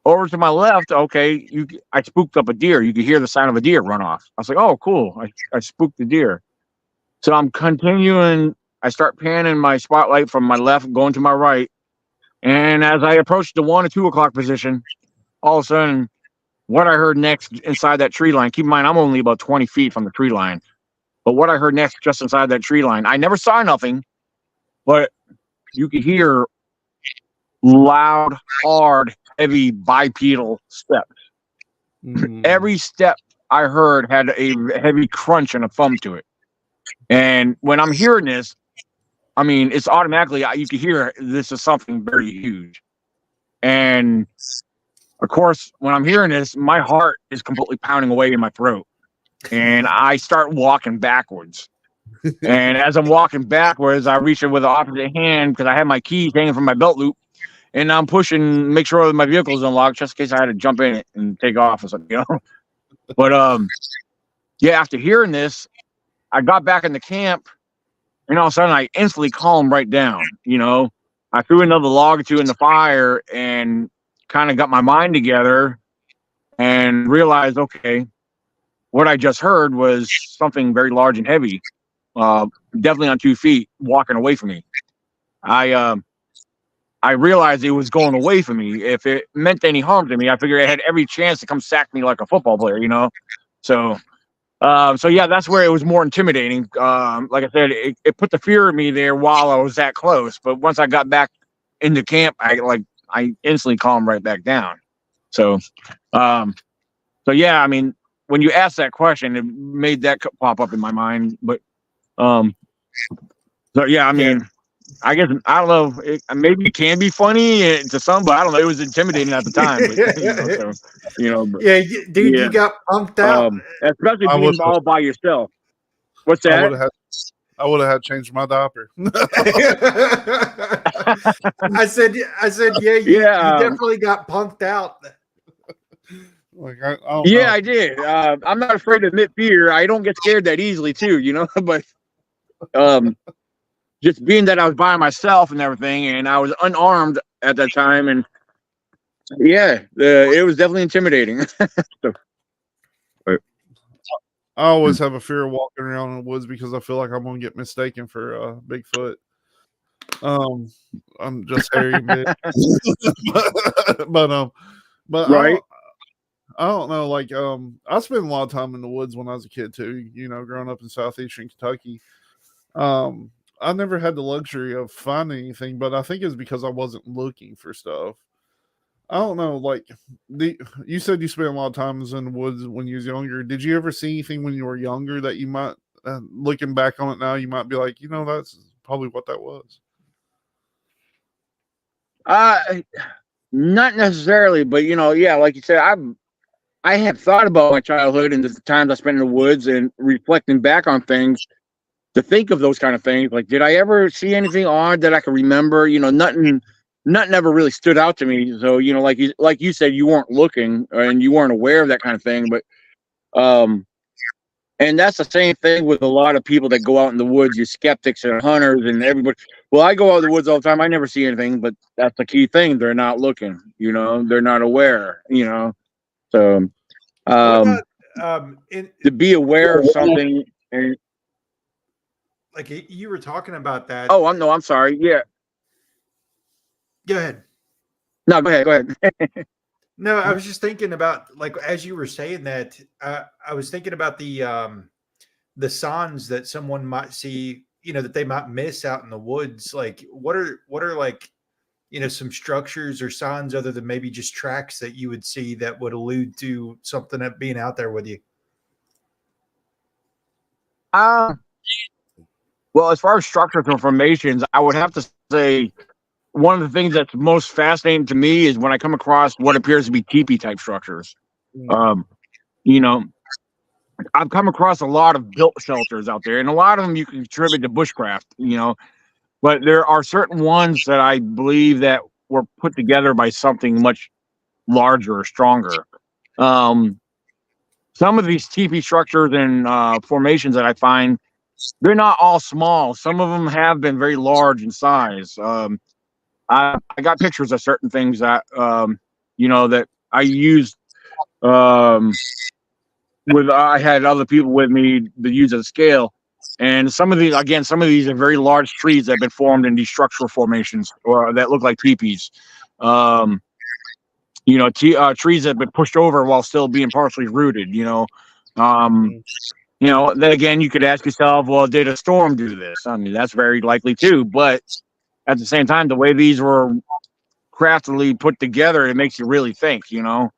over to my left, okay, I spooked up a deer. You could hear the sound of a deer run off. I was like, oh, cool. I spooked the deer. So I'm continuing. I start panning my spotlight from my left, going to my right. And as I approached the 1 or 2 o'clock position, all of a sudden, what I heard next inside that tree line, keep in mind, I'm only about 20 feet from the tree line. But what I heard next just inside that tree line, I never saw nothing, but you could hear loud, hard, heavy bipedal steps. Every step I heard had a heavy crunch and a thump to it. And when I'm hearing this, I mean, it's automatically, you can hear this is something very huge. And of course, when I'm hearing this, my heart is completely pounding away in my throat. And I start walking backwards. And as I'm walking backwards, I reach it with the opposite hand because I have my keys hanging from my belt loop. And I'm pushing, make sure that my vehicle's unlocked just in case I had to jump in it and take off or something, But yeah, after hearing this, I got back in the camp. And all of a sudden, I instantly calmed right down. I threw another log or two in the fire and kind of got my mind together and realized, okay, what I just heard was something very large and heavy, definitely on 2 feet, walking away from me. I realized it was going away from me. If it meant any harm to me, I figured it had every chance to come sack me like a football player, So. So yeah, that's where it was more intimidating. Like I said, it put the fear in me there while I was that close. But once I got back into camp, I instantly calmed right back down. So yeah, I mean, when you asked that question, it made that pop up in my mind. But so yeah, I mean, I guess I don't know. Maybe it can be funny to some, but I don't know. It was intimidating at the time. But, yeah, dude, you got punked out, especially being all by yourself. What's that? I would have had to change my diaper. I said, yeah, you definitely got punked out. Like I don't know. I did. I'm not afraid to admit fear. I don't get scared that easily, too. But just being that I was by myself and everything, and I was unarmed at that time, and yeah, it was definitely intimidating. I always have a fear of walking around in the woods because I feel like I'm gonna get mistaken for Bigfoot. I'm just hairy and big. but but Right. I don't know. Like I spent a lot of time in the woods when I was a kid too. You know, growing up in southeastern Kentucky. I never had the luxury of finding anything, but I think it's because I wasn't looking for stuff. I don't know. Like you said, you spent a lot of times in the woods when you was younger. Did you ever see anything when you were younger that you might, looking back on it now, you might be like, you know, that's probably what that was? Not necessarily, but yeah, like you said, I have thought about my childhood and the times I spent in the woods and reflecting back on things to think of those kind of things. Like, did I ever see anything odd that I can remember? Nothing ever really stood out to me. So, like you said, you weren't looking and you weren't aware of that kind of thing. But, and that's the same thing with a lot of people that go out in the woods, you skeptics and hunters and everybody. Well, I go out in the woods all the time. I never see anything, but that's the key thing. They're not looking, they're not aware, so, What to be aware of something. And, like you were talking about that? oh, I'm sorry. Yeah. Go ahead. No, go ahead. No, I was just thinking about, like, as you were saying that, I was thinking about the signs that someone might see, that they might miss out in the woods. Like, what are like, some structures or signs other than maybe just tracks that you would see that would allude to something that being out there with you? Well, as far as structures and formations, I would have to say one of the things that's most fascinating to me is when I come across what appears to be teepee type structures. You know, I've come across a lot of built shelters out there, and a lot of them you can attribute to bushcraft, but there are certain ones that I believe that were put together by something much larger or stronger. Some of these teepee structures and formations that I find, they're not all small. Some of them have been very large in size. I got pictures of certain things that that I used with I had other people with me to use as a scale. And some of these are very large trees that have been formed in these structural formations or that look like teepees. Trees that have been pushed over while still being partially rooted, then again, you could ask yourself, well, did a storm do this? I mean, that's very likely too. But at the same time, the way these were craftily put together, it makes you really think, yeah,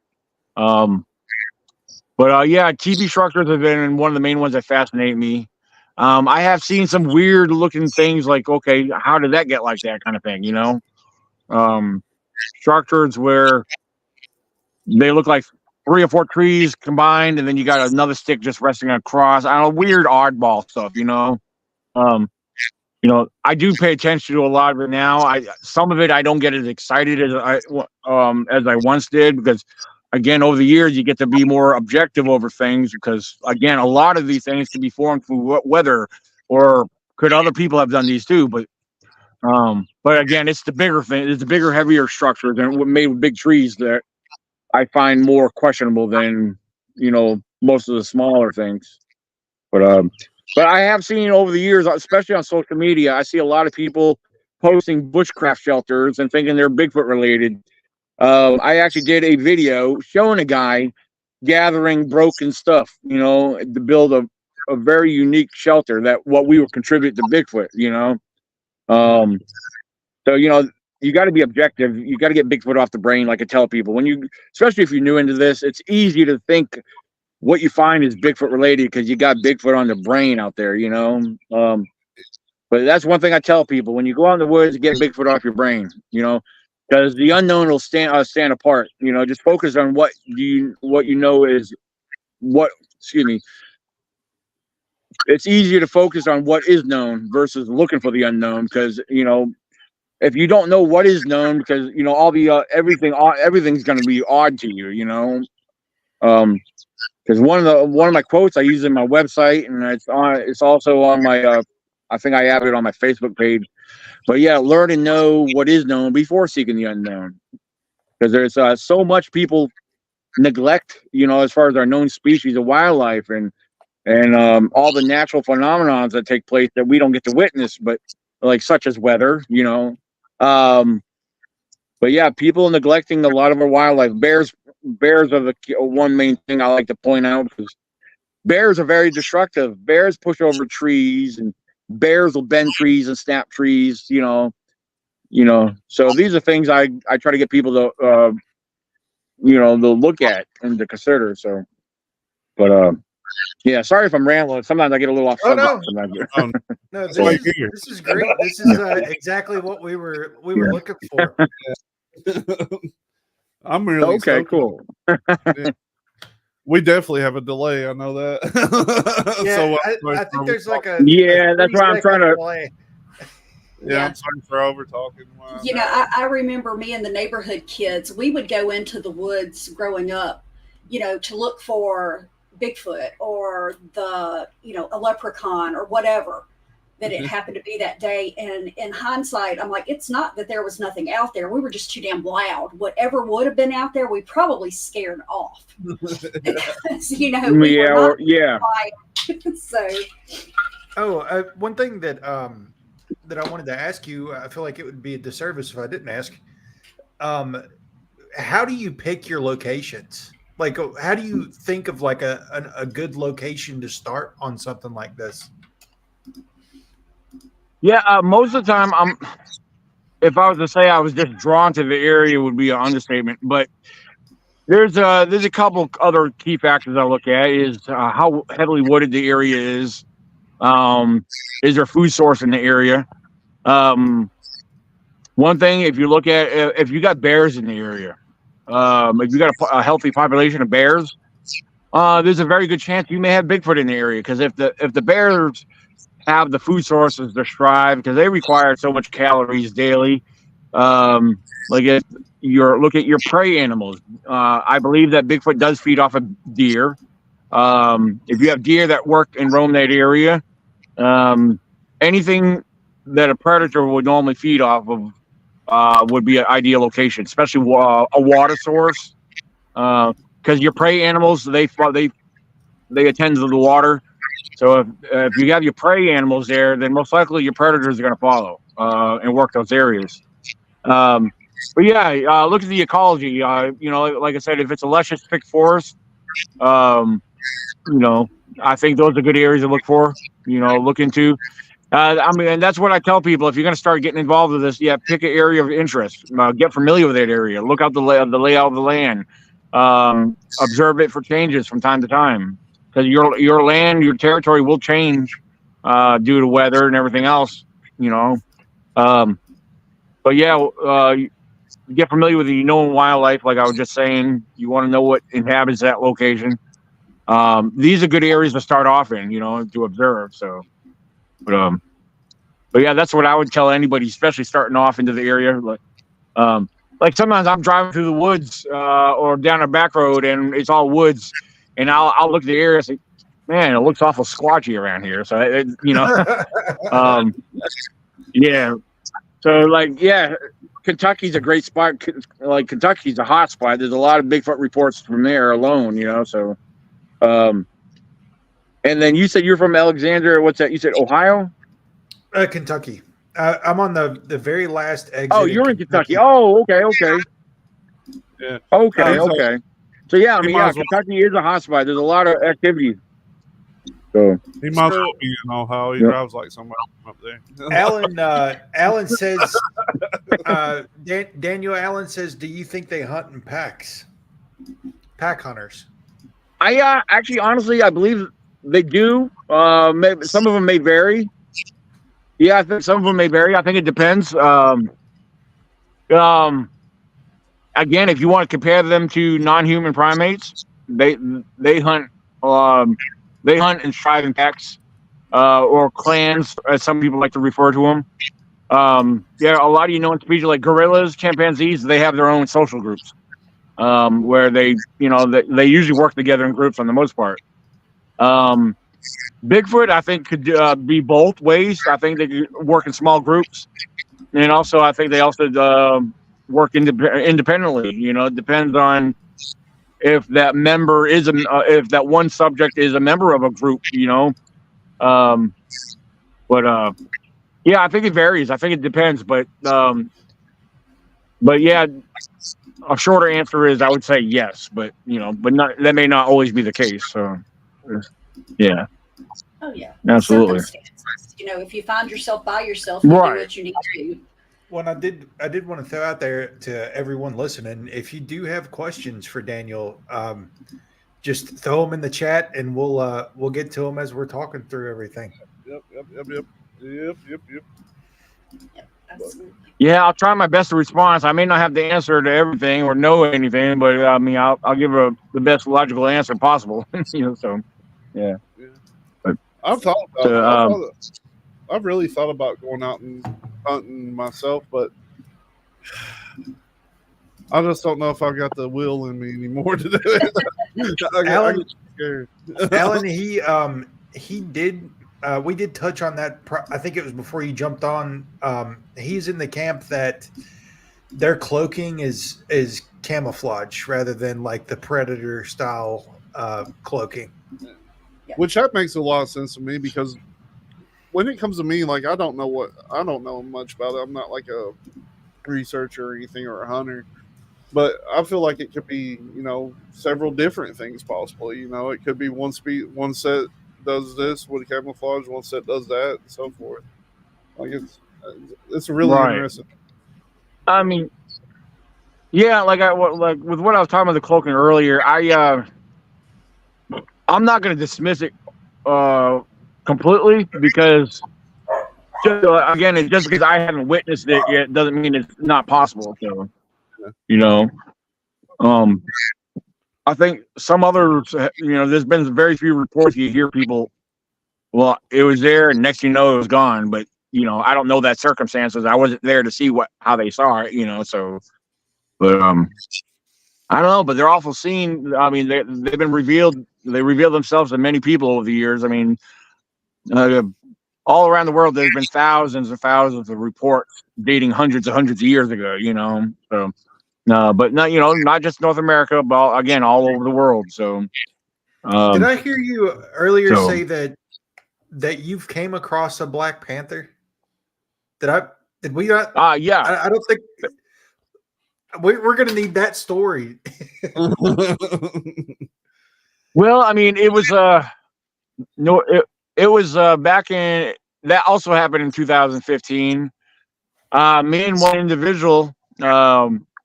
teepee structures have been one of the main ones that fascinate me. I have seen some weird looking things like, okay, how did that get like that kind of thing, structures where they look like 3 or 4 trees combined, and then you got another stick just resting across. I don't know, weird oddball stuff, I do pay attention to a lot of it now. Some of it I don't get as excited as I once did, because again, over the years you get to be more objective over things, because again, a lot of these things can be formed through weather, or could other people have done these too? But again, it's the bigger thing, it's the bigger, heavier structures and what made with big trees that I find more questionable than most of the smaller things. But I have seen over the years, especially on social media, I see a lot of people posting bushcraft shelters and thinking they're Bigfoot related. I actually did a video showing a guy gathering broken stuff, to build a very unique shelter that what we would contribute to Bigfoot, So, you got to be objective. You got to get Bigfoot off the brain, like I tell people. Especially if you're new into this, it's easy to think what you find is Bigfoot related because you got Bigfoot on the brain out there, But that's one thing I tell people: when you go out in the woods, get Bigfoot off your brain, because the unknown will stand apart. Just focus on what you know is what. Excuse me. It's easier to focus on what is known versus looking for the unknown, because if you don't know what is known, because all the everything's going to be odd to you, because one of my quotes I use in my website, and it's also on my I think I have it on my Facebook page. But yeah, learn and know what is known before seeking the unknown, because there's so much people neglect, as far as our known species of wildlife, and and all the natural phenomenons that take place that we don't get to witness, but like such as weather, you know. But yeah, people neglecting a lot of our wildlife. Bears are the one main thing I like to point out, because bears are very destructive. Bears push over trees, and bears will bend trees and snap trees, you know. So these are things I try to get people to to look at and to consider. So, but yeah, sorry if I'm rambling. Sometimes I get a little off subject. No, this is great. This is exactly what we were looking for. I'm really okay. stoked. Cool. Yeah. We definitely have a delay. I know that. Yeah, So I think there's like a that's why I'm trying to. delay. Yeah, I'm sorry for over talking. You know, I remember me and the neighborhood kids, we would go into the woods growing up, you know, to look for Bigfoot or a leprechaun or whatever that it happened to be that day. And in hindsight, I'm like, it's not that there was nothing out there. We were just too damn loud. Whatever would have been out there, we probably scared off. You know, we were not quiet. So, one thing that I wanted to ask you, I feel like it would be a disservice if I didn't ask. How do you pick your locations? Like, how do you think of like a good location to start on something like this? Yeah, most of the time, if I was to say I was just drawn to the area, would be an understatement. But there's a couple other key factors I look at is how heavily wooded the area is. Is there food source in the area? One thing, if you look at if you got bears in the area, if you got a healthy population of bears, there's a very good chance you may have Bigfoot in the area. Because if the bears have the food sources to strive, because they require so much calories daily. Like if you look at your prey animals, I believe that Bigfoot does feed off of deer. If you have deer that work and roam that area, anything that a predator would normally feed off of would be an ideal location, especially a water source, because your prey animals they attend to the water. So if you have your prey animals there, then most likely your predators are going to follow and work those areas. But yeah, look at the ecology. Like I said, if it's a luscious thick forest, I think those are good areas to look for. Look into. And that's what I tell people. If you're going to start getting involved with this, pick an area of interest. Get familiar with that area. Look out the layout of the land. Observe it for changes from time to time. Because your land, your territory will change due to weather and everything else, But yeah, get familiar with the known wildlife. Like I was just saying, you want to know what inhabits that location. These are good areas to start off in, to observe. So, but yeah, that's what I would tell anybody, especially starting off into the area. Like sometimes I'm driving through the woods or down a back road and it's all woods. And I'll look at the area and say, man, it looks awful squatchy around here. So, yeah. So, Kentucky's a great spot. Like, Kentucky's a hot spot. There's a lot of Bigfoot reports from there alone, So, and then you said you're from Alexandria. What's that? You said Ohio? Kentucky. I'm on the very last exit. Oh, you're in Kentucky. Oh, okay. Yeah. Okay. So yeah, Kentucky is a hot spot. There's a lot of activity. So he might well be in Ohio. He drives like somebody up there. Alan says, Daniel Allen says, do you think they hunt in packs? Pack hunters. I actually, honestly, I believe they do. Maybe some of them may vary. Yeah, I think some of them may vary. I think it depends. Again, if you want to compare them to non-human primates, they hunt and strive in packs or clans, as some people like to refer to them. A lot of species like gorillas, chimpanzees, they have their own social groups where they usually work together in groups on the most part. Bigfoot, I think, could be both ways. I think they could work in small groups, and also I think they also work independently. It depends on if that member is if that one subject is a member of a group, but yeah, I think it varies. I think it depends, but yeah, a shorter answer is I would say yes, but but not, that may not always be the case. So yeah. Oh yeah, Absolutely. circumstances. If you find yourself by yourself, you Right. do what you need to do. Well, I did want to throw out there to everyone listening, if you do have questions for Daniel, just throw them in the chat, and we'll get to them as we're talking through everything. Yep. Absolutely. Yeah, I'll try my best to respond. I may not have the answer to everything or know anything, but I mean, I'll give the best logical answer possible. So yeah. I've thought about So, it. I've really thought about going out and hunting myself, but I just don't know if I got the will in me anymore to do it. I get scared. Alan, he did. We did touch on that. I think it was before you jumped on. He's in the camp that their cloaking is camouflage rather than like the predator style cloaking. Which that makes a lot of sense to me, because when it comes to me, like I don't know much about it. I'm not like a researcher or anything or a hunter, but I feel like it could be, several different things possibly. It could be one set does this with camouflage, one set does that, and so forth. Like it's really Right. interesting. I mean, yeah, like with what I was talking about the cloaking earlier, I'm not going to dismiss it completely, because again, just because I haven't witnessed it yet doesn't mean it's not possible. So, I think some others, there's been very few reports. You hear people, well, it was there, and next you know it was gone. But I don't know that circumstances. I wasn't there to see how they saw it. So, but I don't know. But they're awful seen. I mean, they've been revealed. They reveal themselves to many people over the years. I mean, all around the world, there's been thousands and thousands of reports dating hundreds of years ago. So. No, but not not just North America, but again, all over the world. So, did I hear you earlier say that you've came across a Black Panther? Did we not? Yeah. I don't think we're going to need that story. Well, I mean, it was it was back in, that also happened in 2015. Me and one individual,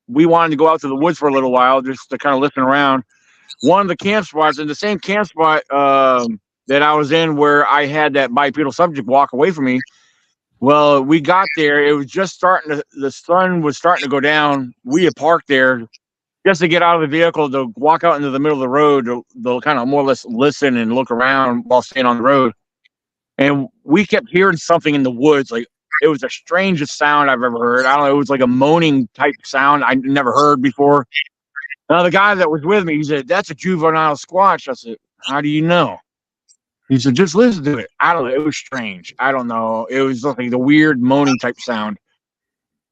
we wanted to go out to the woods for a little while just to kind of listen around. One of the camp spots, in the same camp spot that I was in, where I had that bipedal subject walk away from me. Well, we got there. It was just the sun was starting to go down. We had parked there just to get out of the vehicle to walk out into the middle of the road to kind of more or less listen and look around while staying on the road. And we kept hearing something in the woods, like, it was the strangest sound I've ever heard. I don't know. It was like a moaning type sound I never heard before. Now, the guy that was with me, he said, "That's a juvenile squatch." I said, "How do you know?" He said, "Just listen to it." I don't know. It was strange. I don't know. It was like the weird moaning type sound.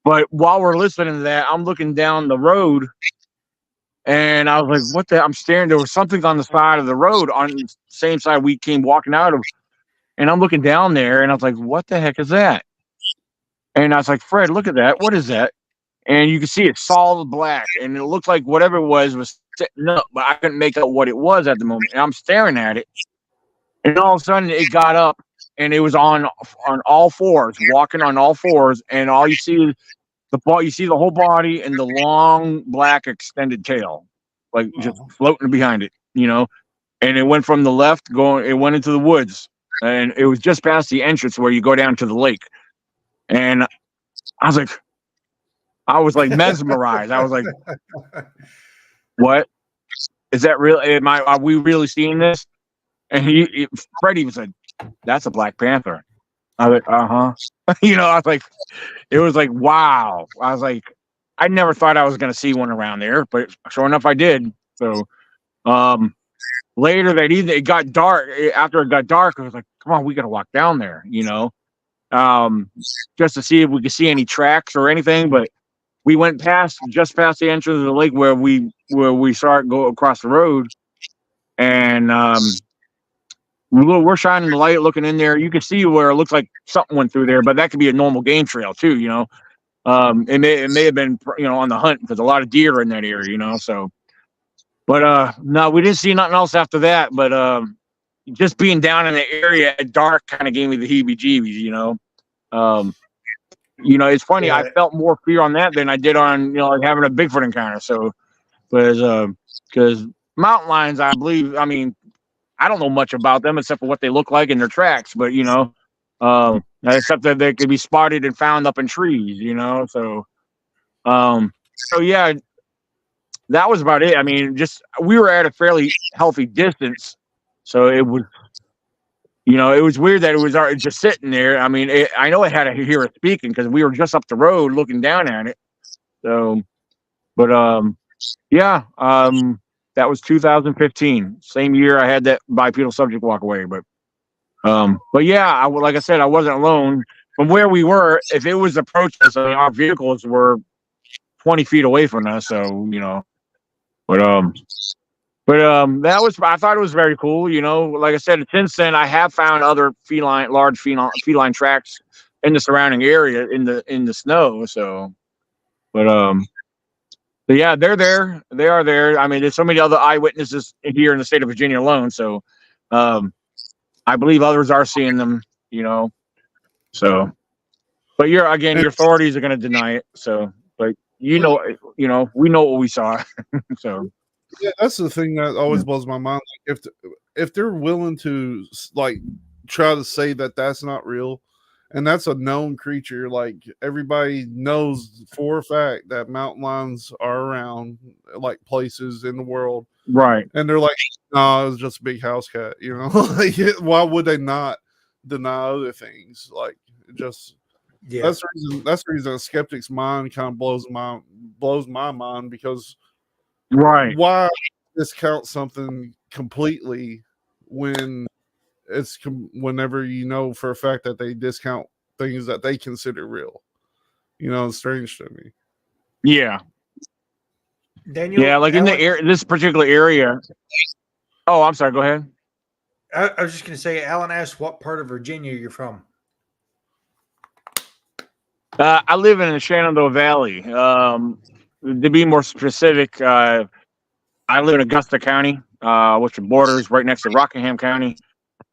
But while we're listening to that, I'm looking down the road, and I was like, what the? I'm staring. There was something on the side of the road, on the same side we came walking out of. And I'm looking down there, and I was like, what the heck is that? And I was like, Fred, look at that. What is that? And you can see it's solid black. And it looked like whatever it was sitting up, but I couldn't make out what it was at the moment. And I'm staring at it. And all of a sudden, it got up, and it was on all fours, walking on all fours. And all you see is the whole body and the long black extended tail, like just floating behind it, And it went from the left, it went into the woods. And it was just past the entrance where you go down to the lake. And I was like mesmerized. I was like, what? Is that real? Are we really seeing this? And Freddie said, "That's a Black Panther." I was like, I was like, it was like, wow. I was like, I never thought I was going to see one around there, but sure enough, I did. So, later that evening, it got dark. After it got dark, I was like, come on, we got to walk down there, just to see if we could see any tracks or anything. But we went just past the entrance of the lake where we saw it go across the road, and we're shining the light, looking in there. You can see where it looks like something went through there, but that could be a normal game trail too. It may have been on the hunt because a lot of deer are in that area. So, but no, we didn't see nothing else after that. But just being down in the area at dark kind of gave me the heebie-jeebies. It's funny. Yeah. I felt more fear on that than I did on like having a Bigfoot encounter. So, because mountain lions, I believe. I mean, I don't know much about them except for what they look like in their tracks. But except that they could be spotted and found up in trees. So yeah, that was about it. I mean, just we were at a fairly healthy distance, so it was. It was weird that it was just sitting there. I mean, I know I had to hear it speaking because we were just up the road looking down at it. So, but yeah, that was 2015, same year I had that bipedal subject walk away. But yeah, like I said, I wasn't alone. From where we were, if it was approaching us, I mean, our vehicles were 20 feet away from us. So but that was, I thought it was very cool. Like I said, since then I have found other large feline tracks in the surrounding area in the snow. So, but yeah, they're there. They are there. I mean, there's so many other eyewitnesses here in the state of Virginia alone. So, I believe others are seeing them. So, but your authorities are going to deny it. So, but we know what we saw. So. Yeah, that's the thing that always blows my mind. Like if they're willing to try to say that that's not real, and that's a known creature, like everybody knows for a fact that mountain lions are around like places in the world, right? And they're like, "No, it was just a big house cat." Like, why would they not deny other things? Like, just that's the reason a skeptic's mind kind of blows my mind because. Right. Why discount something completely when it's whenever for a fact that they discount things that they consider real? It's strange to me. Yeah. Daniel. Yeah, like in this particular area. Oh, I'm sorry. Go ahead. I was just going to say, Alan asked what part of Virginia you're from. I live in the Shenandoah Valley. To be more specific, I live in Augusta County, which borders right next to Rockingham County.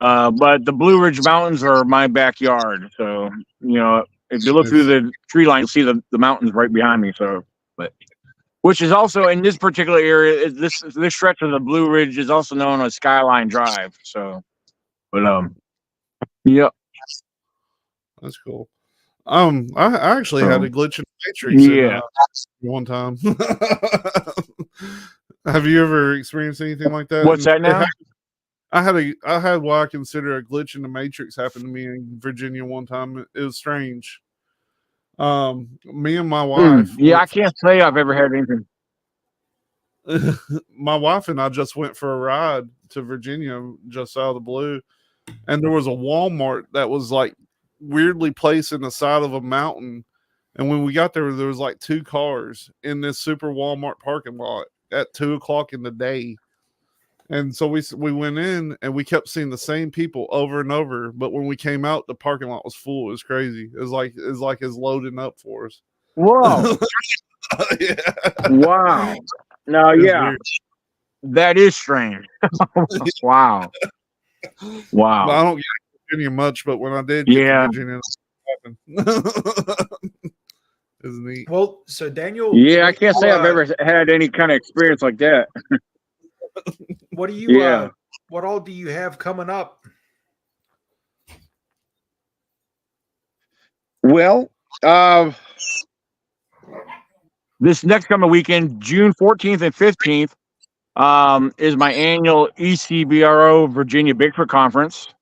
But the Blue Ridge Mountains are my backyard. So, if you look through the tree line, you'll see the mountains right behind me. So, which is also in this particular area, this stretch of the Blue Ridge is also known as Skyline Drive. So, but yep. That's cool. I actually had a glitch in the Matrix one time. Have you ever experienced anything like that? What's that now? I had what I consider a glitch in the Matrix happen to me in Virginia one time. It was strange. Me and my wife. I can't say I've ever had anything. My wife and I just went for a ride to Virginia just out of the blue, and there was a Walmart that was like weirdly placed in the side of a mountain. And when we got there was like two cars in this super Walmart parking lot at 2:00 in the day. And so we went in and we kept seeing the same people over and over. But when we came out, the parking lot was full. It was crazy. It's like it's loading up for us. Whoa. Yeah. Wow. No, yeah. Weird. That is strange. Wow. Wow. Well, I don't get Virginia much, but when I did get to Virginia, it happened. It's neat. Well, so Daniel. Yeah, I can't say I've ever had any kind of experience like that. What do you? What all do you have coming up? Well, this next coming weekend, June 14th and 15th, is my annual ECRBO Virginia Bigfoot Conference.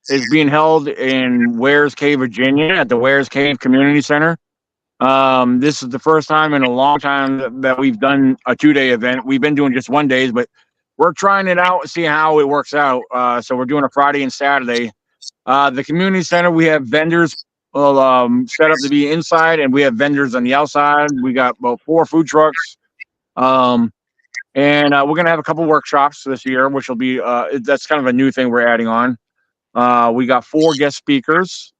It's being held in Wares Cave, Virginia, at the Wares Cave Community Center. This is the first time in a long time that we've done a 2-day event. We've been doing just 1 day, but we're trying it out and see how it works out. So we're doing a Friday and Saturday. The community center, we have vendors set up to be inside, and we have vendors on the outside. We got about 4 food trucks. And we're going to have a couple workshops this year, which will be, that's kind of a new thing we're adding on. We got 4 guest speakers,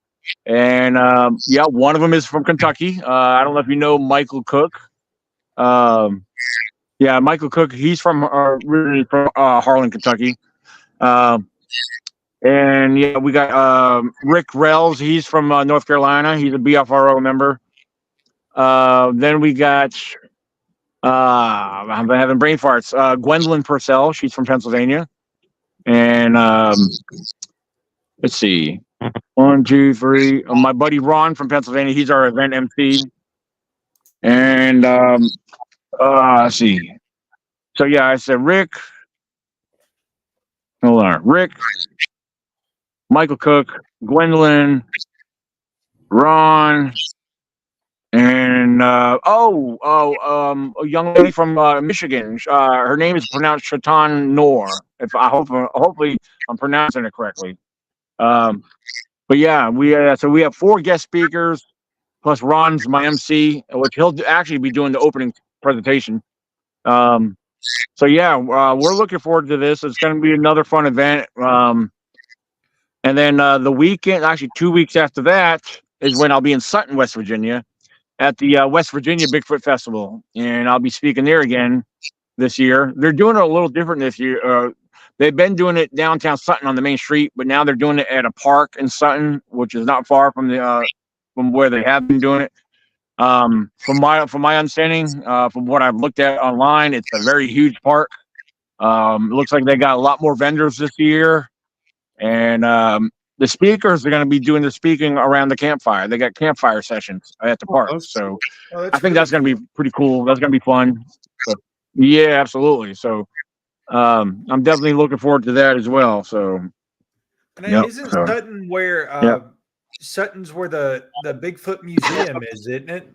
and one of them is from Kentucky. I don't know if you know Michael Cook. Michael Cook, he's from originally from Harlan, Kentucky. And we got Rick Rells. He's from North Carolina. He's a BFRO member. Then we got I'm having brain farts. Gwendolyn Purcell. She's from Pennsylvania. And let's see, 1, 2, 3. My buddy Ron from Pennsylvania. He's our event MC. And let's see. So I said Rick. Hold on, Rick. Michael Cook, Gwendolyn, Ron, and a young lady from Michigan. Her name is pronounced Shatan Noor. Hopefully I'm pronouncing it correctly. So we have 4 guest speakers plus Ron's my MC, which he'll actually be doing the opening presentation. We're looking forward to this. It's going to be another fun event. And then the weekend, actually 2 weeks after that, is when I'll be in Sutton, West Virginia, at the West Virginia Bigfoot Festival. And I'll be speaking there again this year. They're doing it a little different this year. They've been doing it downtown Sutton on the main street, but now they're doing it at a park in Sutton, which is not far from from where they have been doing it. From my understanding, from what I've looked at online, it's a very huge park. It looks like they got a lot more vendors this year. And the speakers are going to be doing the speaking around the campfire. They got campfire sessions at the park. So I think that's going to be pretty cool. That's going to be fun. So, yeah, absolutely. So I'm definitely looking forward to that as well. So, isn't Sutton where Sutton's where the Bigfoot Museum is, isn't it?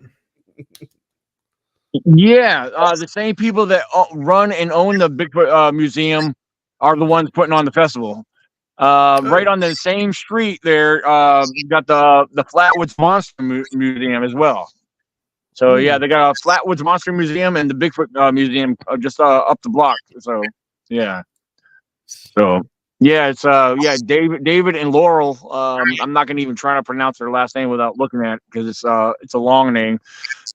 Yeah, the same people that run and own the Bigfoot Museum are the ones putting on the festival. Right on the same street there, you got the Flatwoods Monster Museum as well. So they got a Flatwoods Monster Museum and the Bigfoot Museum just up the block. So it's David and Laurel. I'm not gonna even try to pronounce their last name without looking at it because it's a long name.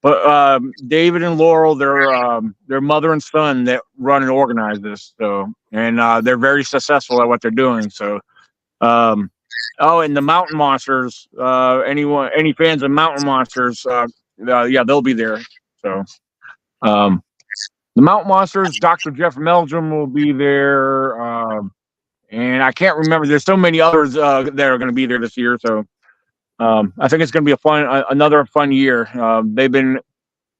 But David and Laurel, they're mother and son that run and organize this. So, and they're very successful at what they're doing. So, and the Mountain Monsters, any fans of Mountain Monsters, they'll be there. So, the Mountain Monsters, Dr. Jeff Meldrum will be there. And I can't remember. There's so many others that are going to be there this year. So, I think it's going to be another fun year. They've been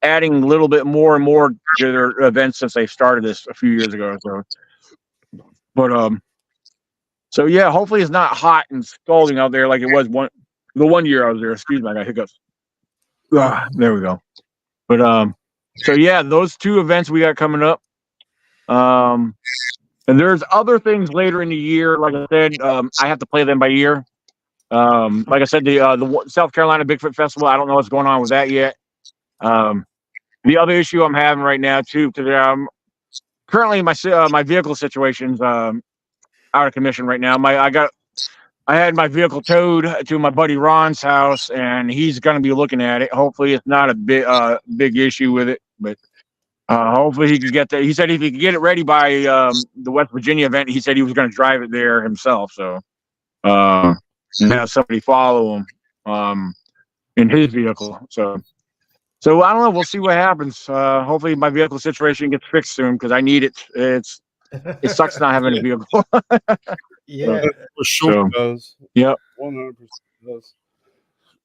adding a little bit more and more to their events since they started this a few years ago. So, hopefully it's not hot and scalding out there like it was the one year I was there. Excuse me, I got hiccups. There we go. But those 2 events we got coming up. And there's other things later in the year. Like I said, I have to play them by ear. Like I said, the South Carolina Bigfoot Festival, I don't know what's going on with that yet. The other issue I'm having right now too, because currently my vehicle situation's out of commission right now. I had my vehicle towed to my buddy Ron's house, and he's going to be looking at it. Hopefully, it's not a big issue with it, but hopefully he could get that. He said if he could get it ready by the West Virginia event, he said he was going to drive it there himself. So. And have somebody follow him in his vehicle. So I don't know. We'll see what happens. Hopefully my vehicle situation gets fixed soon because I need it. It sucks not having a vehicle. Yeah, for sure it does. Yep. 100% does.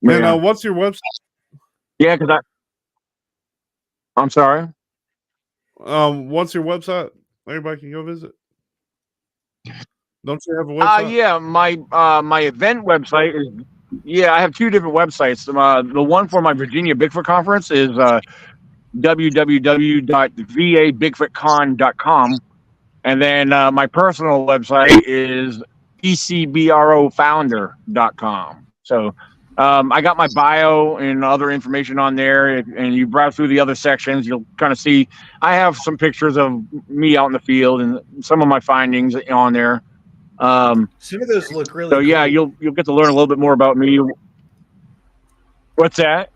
And what's your website? Yeah, because I'm sorry. What's your website? Everybody can go visit. Don't you have a website? My event website is I have 2 different websites. The one for my Virginia Bigfoot conference is www.vabigfootcon.com, and then my personal website is ecbrofounder.com. So I got my bio and other information on there, and you browse through the other sections, you'll kind of see I have some pictures of me out in the field and some of my findings on there. Some of those look really So yeah, cool. you'll get to learn a little bit more about me. What's that?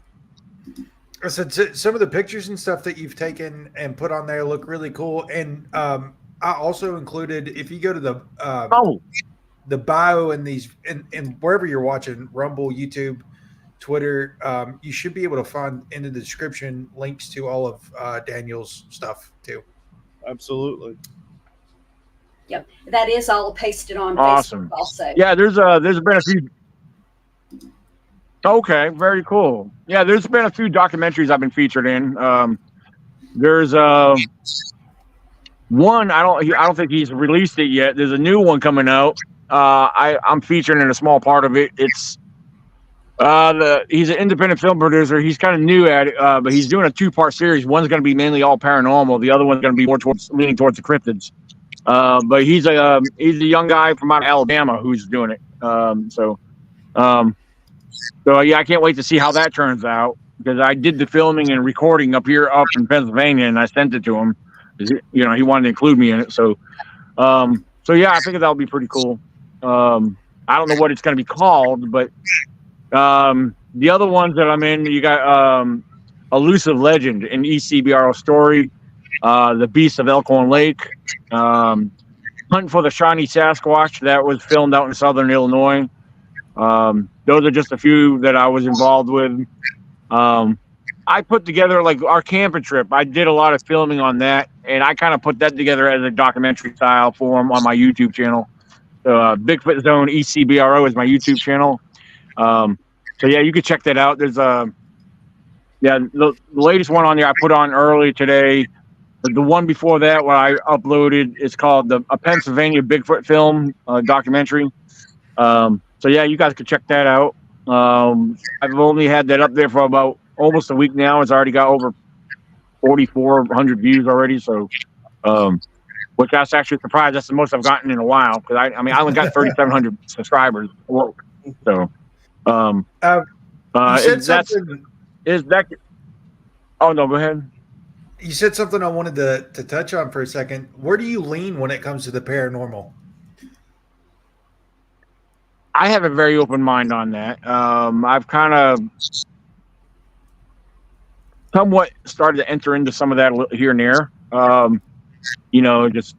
I said some of the pictures and stuff that you've taken and put on there look really cool. And I also included, if you go to the bio and these and wherever you're watching, Rumble, YouTube, Twitter, you should be able to find in the description links to all of Daniel's stuff too. Absolutely. Yep, that is all pasted on Awesome. Facebook also. Yeah, there's been a few. Okay, very cool. Yeah, there's been a few documentaries I've been featured in. There's one I don't think he's released it yet. There's a new one coming out. I'm featured in a small part of it. It's he's an independent film producer. He's kind of new at it, but he's doing a 2-part series. One's going to be mainly all paranormal. The other one's going to be more leaning towards the cryptids. But he's a young guy from out of Alabama who's doing it. So yeah, I can't wait to see how that turns out, because I did the filming and recording up in Pennsylvania, and I sent it to him. You know, he wanted to include me in it. So yeah, I think that'll be pretty cool. I don't know what it's going to be called, but the other ones that I'm in, you got Elusive Legend, an ECRBO story, The Beast of Elkhorn Lake, Hunt for the Shiny Sasquatch, that was filmed out in southern Illinois. Those are just a few that I was involved with. I put together, like, our camping trip. I did a lot of filming on that, and I kind of put that together as a documentary style form on my YouTube channel. So Bigfoot Zone ECRBO is my YouTube channel. So yeah, you can check that out. There's the latest one on there I put on early today. The one before that, what I uploaded, is called a Pennsylvania Bigfoot film documentary. So yeah, you guys can check that out. I've only had that up there for about almost a week now. It's already got over 4,400 views already. So, which I was actually surprised. That's the most I've gotten in a while, because I only got 3,700 subscribers. So, you said something. Oh no, go ahead. You said something I wanted to touch on for a second. Where do you lean when it comes to the paranormal? I have a very open mind on that. I've kind of somewhat started to enter into some of that here and there. You know, just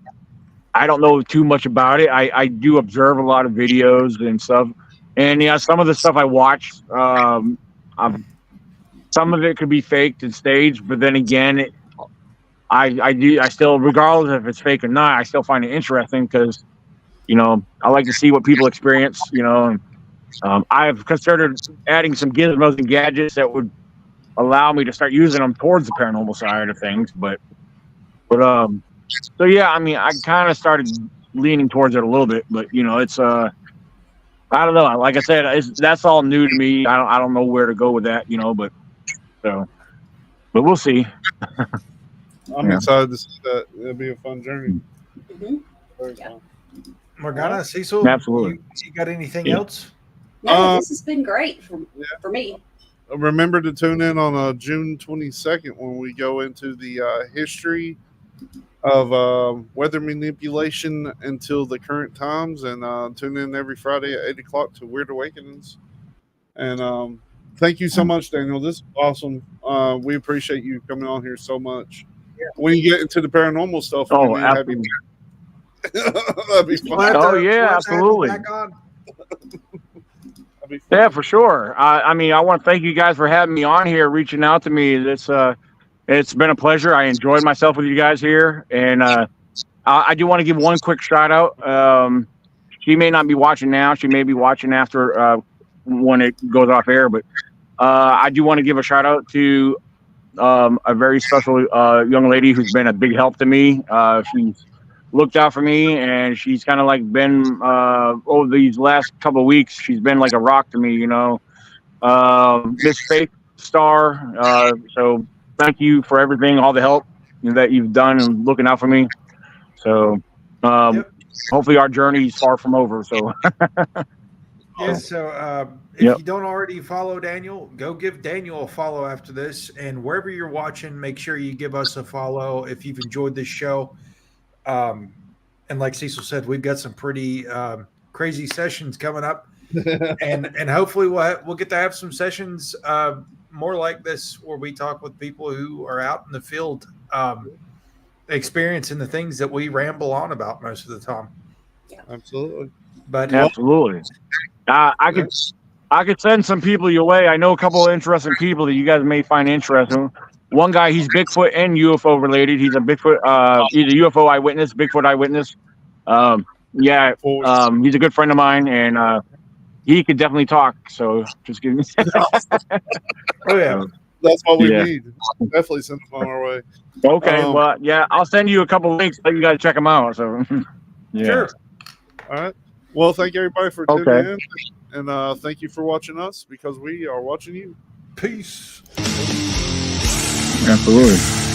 I don't know too much about it. I do observe a lot of videos and stuff, and yeah, some of the stuff I watch, some of it could be faked and staged, but then again, I still, regardless if it's fake or not, I still find it interesting, because, you know, I like to see what people experience, you know. And I've considered adding some gizmos and gadgets that would allow me to start using them towards the paranormal side of things. But so yeah, I mean, I kind of started leaning towards it a little bit, but you know, it's I don't know. Like I said, that's all new to me. I don't know where to go with that, you know. But we'll see. I'm excited to see that. It'll be a fun journey. Mm-hmm. Very Yeah. fun. Morgana, Cecil, Absolutely. You got anything else? No, this has been great for me. Remember to tune in on June 22nd when we go into the history of weather manipulation until the current times, and tune in every Friday at 8 o'clock to Weird Awakenings. And thank you so much, Daniel. This is awesome. We appreciate you coming on here so much. Yeah. When you get into the paranormal stuff, absolutely. That'd be fun. Oh yeah, absolutely. Yeah, for sure. I mean, I want to thank you guys for having me on here, reaching out to me. It's been a pleasure. I enjoyed myself with you guys here, and I do want to give one quick shout out. She may not be watching now. She may be watching after when it goes off air, but I do want to give a shout out to a very special young lady who's been a big help to me. She's looked out for me, and she's kind of like been over these last couple of weeks, she's been like a rock to me, you know. Miss Faith Star, so thank you for everything, all the help that you've done and looking out for me. So hopefully our journey is far from over. So Yeah, so if you don't already follow Daniel, go give Daniel a follow after this. And wherever you're watching, make sure you give us a follow if you've enjoyed this show. And like Cecil said, we've got some pretty crazy sessions coming up. and hopefully we'll get to have some sessions more like this where we talk with people who are out in the field experiencing the things that we ramble on about most of the time. Yeah. Absolutely. But absolutely. I could send some people your way. I know a couple of interesting people that you guys may find interesting. One guy, he's Bigfoot and UFO related. He's a Bigfoot, he's a UFO eyewitness, Bigfoot eyewitness. He's a good friend of mine, and he could definitely talk. So just give me. Oh yeah, that's what we need. Definitely send them on our way. Okay, well, yeah, I'll send you a couple links. So you got to check them out. So Sure. All right. Well, thank you everybody for tuning in, and thank you for watching us because we are watching you. Peace. Absolutely.